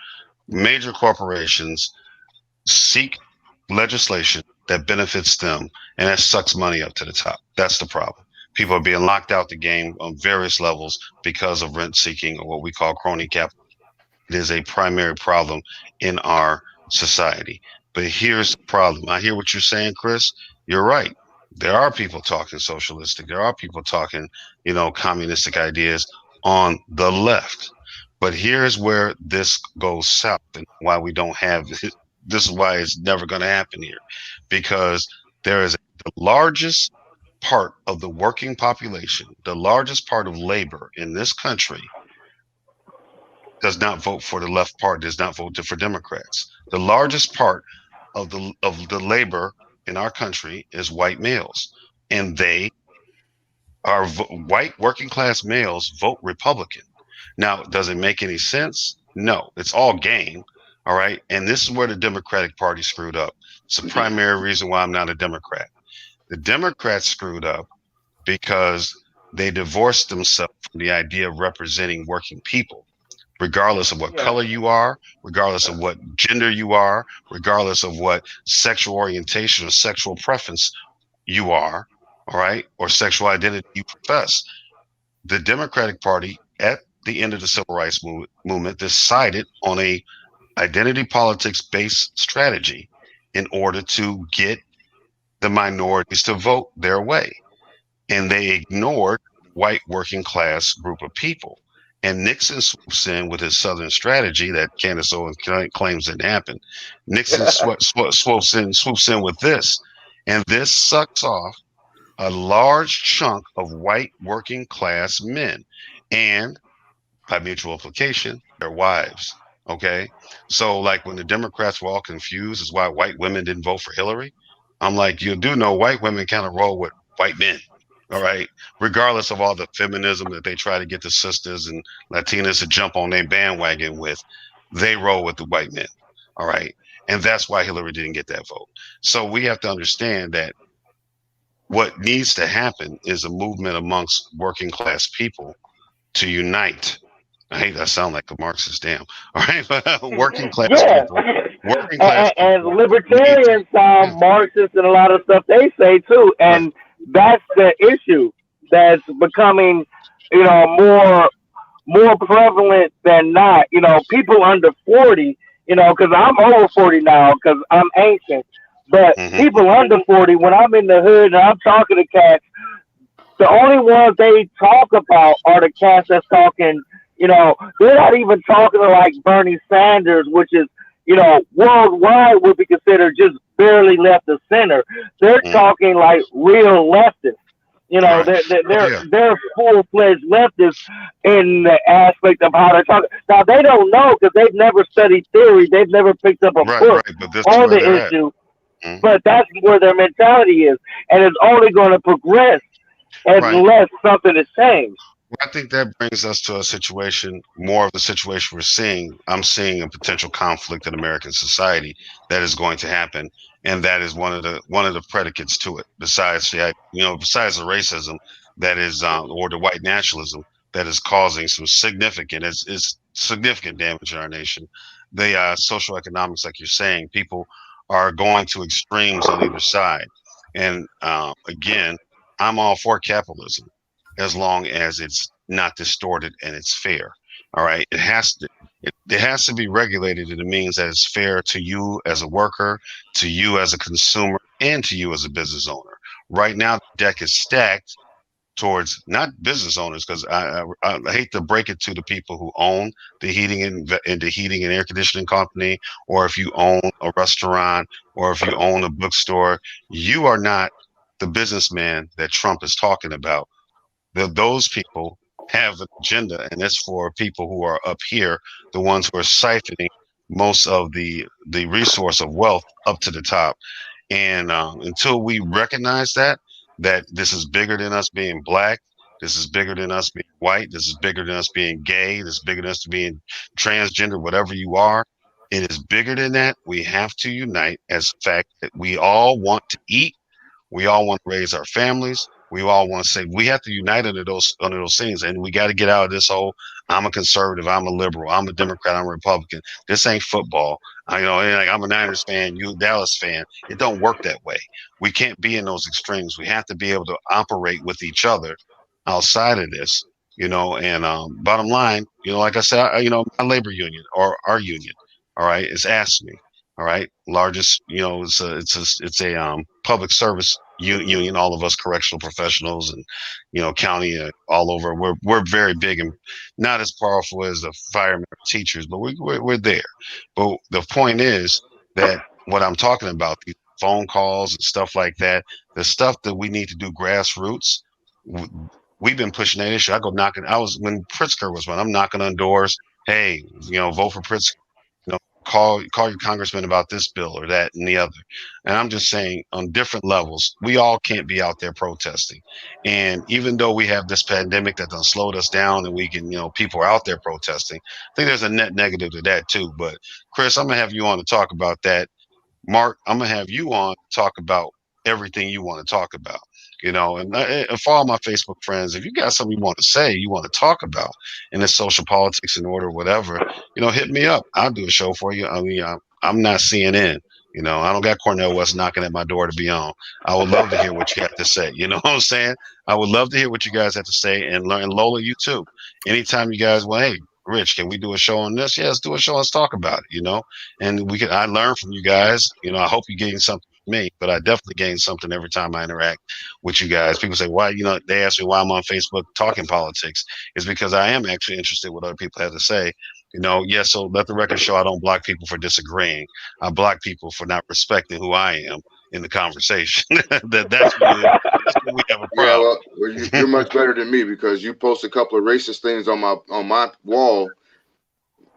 corporations seek legislation that benefits them, and that sucks money up to the top. That's the problem. People are being locked out the game on various levels because of rent-seeking, or what we call crony capitalism. It is a primary problem in our society. But here's the problem. I hear what you're saying, Chris. You're right. There are people talking socialistic. There are people talking, communistic ideas on the left. But here's where this goes south and why we don't have it. This is why it's never going to happen here, because there is the largest part of the working population, the largest part of labor in this country does not vote for the left part, does not vote for Democrats. The largest part of the labor in our country is white males, and they are white working class males vote Republican. Now, does it make any sense? No, it's all game. All right. And this is where the Democratic Party screwed up. It's the primary reason why I'm not a Democrat. The Democrats screwed up because they divorced themselves from the idea of representing working people, regardless of what color you are, regardless of what gender you are, regardless of what sexual orientation or sexual preference you are, all right, or sexual identity you profess. The Democratic Party at the end of the civil rights movement decided on a identity politics based strategy in order to get the minorities to vote their way. And they ignored white working class group of people. And Nixon swoops in with his Southern strategy that Candace Owens claims didn't happen. Nixon swoops in with this, and this sucks off a large chunk of white working class men, and by mutual implication, their wives. Okay, so like when the Democrats were all confused as why white women didn't vote for Hillary, I'm like, you do know white women kind of roll with white men. All right, regardless of all the feminism that they try to get the sisters and Latinas to jump on their bandwagon with, they roll with the white men. All right, and that's why Hillary didn't get that vote. So we have to understand that what needs to happen is a movement amongst working class people to unite. I hate that sound like a Marxist, damn. All right, but working class people, and libertarians, Marxists, and a lot of stuff they say too, and that's the issue that's becoming, more prevalent than not. People under 40, because I'm over 40 now, because I'm ancient. But people under 40, when I'm in the hood and I'm talking to cats, the only ones they talk about are the cats that's talking. They're not even talking to like Bernie Sanders, which is, worldwide would be considered just barely left of center. They're talking like real leftists. They're full-fledged leftists in the aspect of how they're talking. Now they don't know because they've never studied theory. They've never picked up a book on the issue. But that's where their mentality is, and it's only going to progress unless something is changed. I think that brings us to a situation, more of the situation we're seeing. I'm seeing a potential conflict in American society that is going to happen, and that is one of the predicates to it. Besides besides the racism that is, or the white nationalism that is causing some significant damage in our nation. The social economics, like you're saying, people are going to extremes on either side, and again, I'm all for capitalism, as long as it's not distorted and it's fair. All right. It has to be regulated in the means that it's fair to you as a worker, to you as a consumer, and to you as a business owner. Right now, the deck is stacked towards not business owners, because I hate to break it to the people who own the heating and air conditioning company, or if you own a restaurant, or if you own a bookstore, you are not the businessman that Trump is talking about. Those people have an agenda, and it's for people who are up here, the ones who are siphoning most of the resource of wealth up to the top. And until we recognize that this is bigger than us being black, this is bigger than us being white, this is bigger than us being gay, this is bigger than us being transgender, whatever you are, it is bigger than that. We have to unite as the fact that we all want to eat, we all want to raise our families. We all want to say we have to unite under those things, and we got to get out of this whole I'm a conservative, I'm a liberal, I'm a Democrat, I'm a Republican. This ain't football. Like, I'm a Niners fan, you a Dallas fan. It don't work that way. We can't be in those extremes. We have to be able to operate with each other outside of this. And bottom line, like I said, my labor union or our union, all right, is ASME. All right, largest, it's a public service union. All of us correctional professionals and county all over. We're very big and not as powerful as the firemen or teachers, but we're there. But the point is that what I'm talking about, these phone calls and stuff like that, the stuff that we need to do grassroots. We've been pushing that issue. I go knocking. I was when Pritzker was running. I'm knocking on doors. Hey, vote for Pritzker. Call your congressman about this bill or that and the other. And I'm just saying, on different levels, we all can't be out there protesting. And even though we have this pandemic that done slowed us down and we can, people are out there protesting, I think there's a net negative to that too. But Chris, I'm gonna have you on to talk about that. Mark, I'm gonna have you on to talk about everything you want to talk about. And for all my Facebook friends, if you got something you want to say, you want to talk about in this social politics and order, whatever, hit me up. I'll do a show for you. I mean, I'm not CNN. I don't got Cornel West knocking at my door to be on. I would love to hear what you got to say. You know what I'm saying? I would love to hear what you guys have to say and learn. Lola, you too. Anytime you guys, well, hey, Rich, can we do a show on this? Yeah, let's do a show. Let's talk about it. And I learn from you guys. I hope you gain something from me, but I definitely gain something every time I interact with you guys. People say, why, they ask me why I'm on Facebook talking politics. It's because I am actually interested in what other people have to say. Yes, so let the record show I don't block people for disagreeing. I block people for not respecting who I am in the conversation. that's when we have a problem. Yeah, well you're much better than me because you post a couple of racist things on my wall.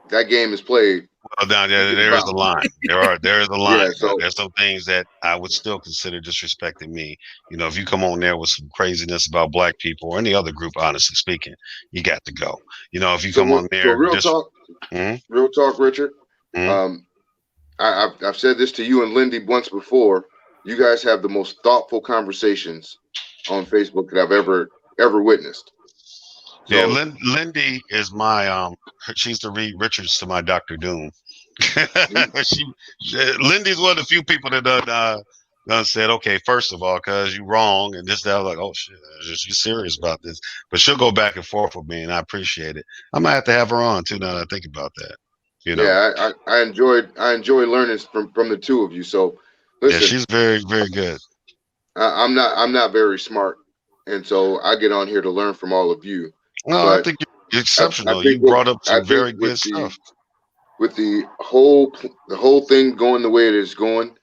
That game is played. Well, down there is a line. There is a line. Yeah, so there's some things that I would still consider disrespecting me. If you come on there with some craziness about black people or any other group, honestly speaking, you got to go. If you come on there, so real talk, Richard. Mm-hmm. I've said this to you and Lindy once before. You guys have the most thoughtful conversations on Facebook that I've ever witnessed. So, yeah, Lindy is my she's the Reed Richards to my Dr. Doom. Lindy's one of the few people that done said, okay, first of all, cause you wrong, and this, that. I was like, oh shit, you serious about this? But she'll go back and forth with me, and I appreciate it. I might have to have her on too now that I think about that. Yeah, I enjoy learning from the two of you. So listen, yeah, she's very, very good. I'm not very smart, and so I get on here to learn from all of you. No, I think you're exceptional. You brought up some very good stuff. With the whole thing going the way it is going,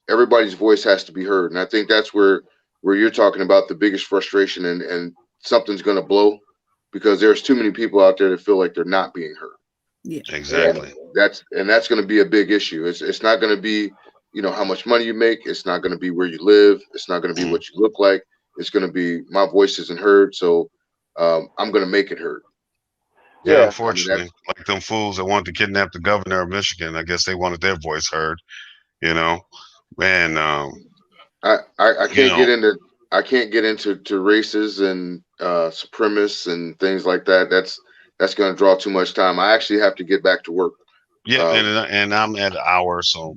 everybody's voice has to be heard, and I think that's where you're talking about the biggest frustration, and something's going to blow because there's too many people out there that feel like they're not being heard. Yeah, exactly. And that's going to be a big issue. It's not going to be how much money you make. It's not going to be where you live. It's not going to be what you look like. It's going to be my voice isn't heard, so I'm going to make it heard. Yeah, unfortunately, like them fools that wanted to kidnap the governor of Michigan. I guess they wanted their voice heard, and I can't get into races and supremacists and things like that. That's going to draw too much time. I actually have to get back to work. Yeah, and I'm at an hour, so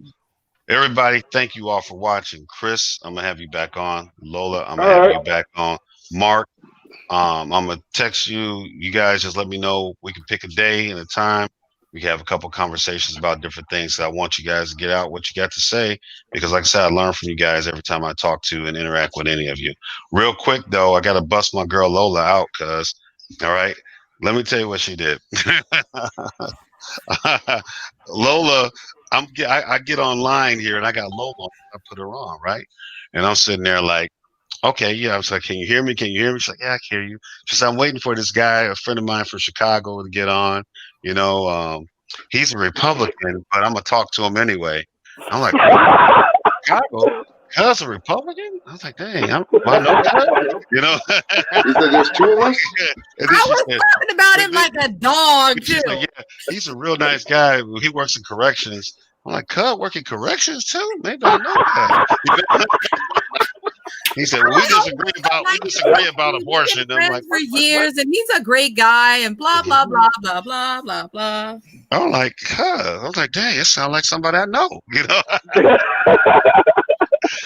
everybody, thank you all for watching. Chris, I'm gonna have you back on. Lola, I'm gonna have you back on. Mark, I'm gonna text you. You guys just let me know. We can pick a day and a time. We have a couple conversations about different things. So I want you guys to get out what you got to say, because like I said, I learn from you guys every time I talk to and interact with any of you. Real quick though, I got to bust my girl Lola out, cuz, all right, let me tell you what she did. Lola, I get online here and I got Lola. I put her on, right? And I'm sitting there like, okay, yeah. I was like, can you hear me? Can you hear me? She's like, yeah, I can hear you. She said, I'm waiting for this guy, a friend of mine from Chicago, to get on. You know, he's a Republican, but I'm gonna talk to him anyway. I'm like, Chicago? Cuz a Republican? I was like, dang, I know Cuz. You know? He said there's two of us? And then I she was said, talking about him like a dog too. she's like, yeah, he's a real nice guy. He works in corrections. I'm like, Cuz working corrections too? Maybe I know Cuz. He said, well, we disagree about abortion. I'm like, for years, and he's a great guy, and blah blah blah blah blah blah blah. I'm like, Cuz. I was like, dang, it sounds like somebody I know. You know?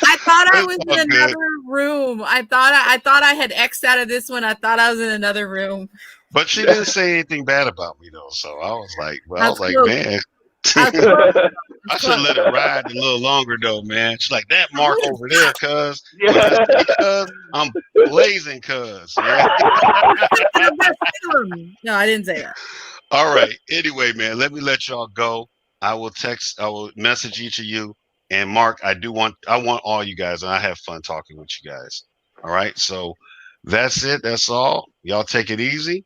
I thought I was It's all in good. another room. I thought I had X'd out of this one. I thought I was in another room. But she didn't say anything bad about me though. So I was like, That's man, I was I should let it ride a little longer though, man. She's like, that mark over there, Cuz. I'm blazing, Cuz. Yeah. No, I didn't say that. All right. Anyway, man, let me let y'all go. I will message each of you. And Mark, I want all you guys, and I have fun talking with you guys. All right. So that's it. That's all. Y'all take it easy.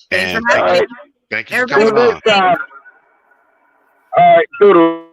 Thanks And for having me. thank you for coming on. All right, doodle.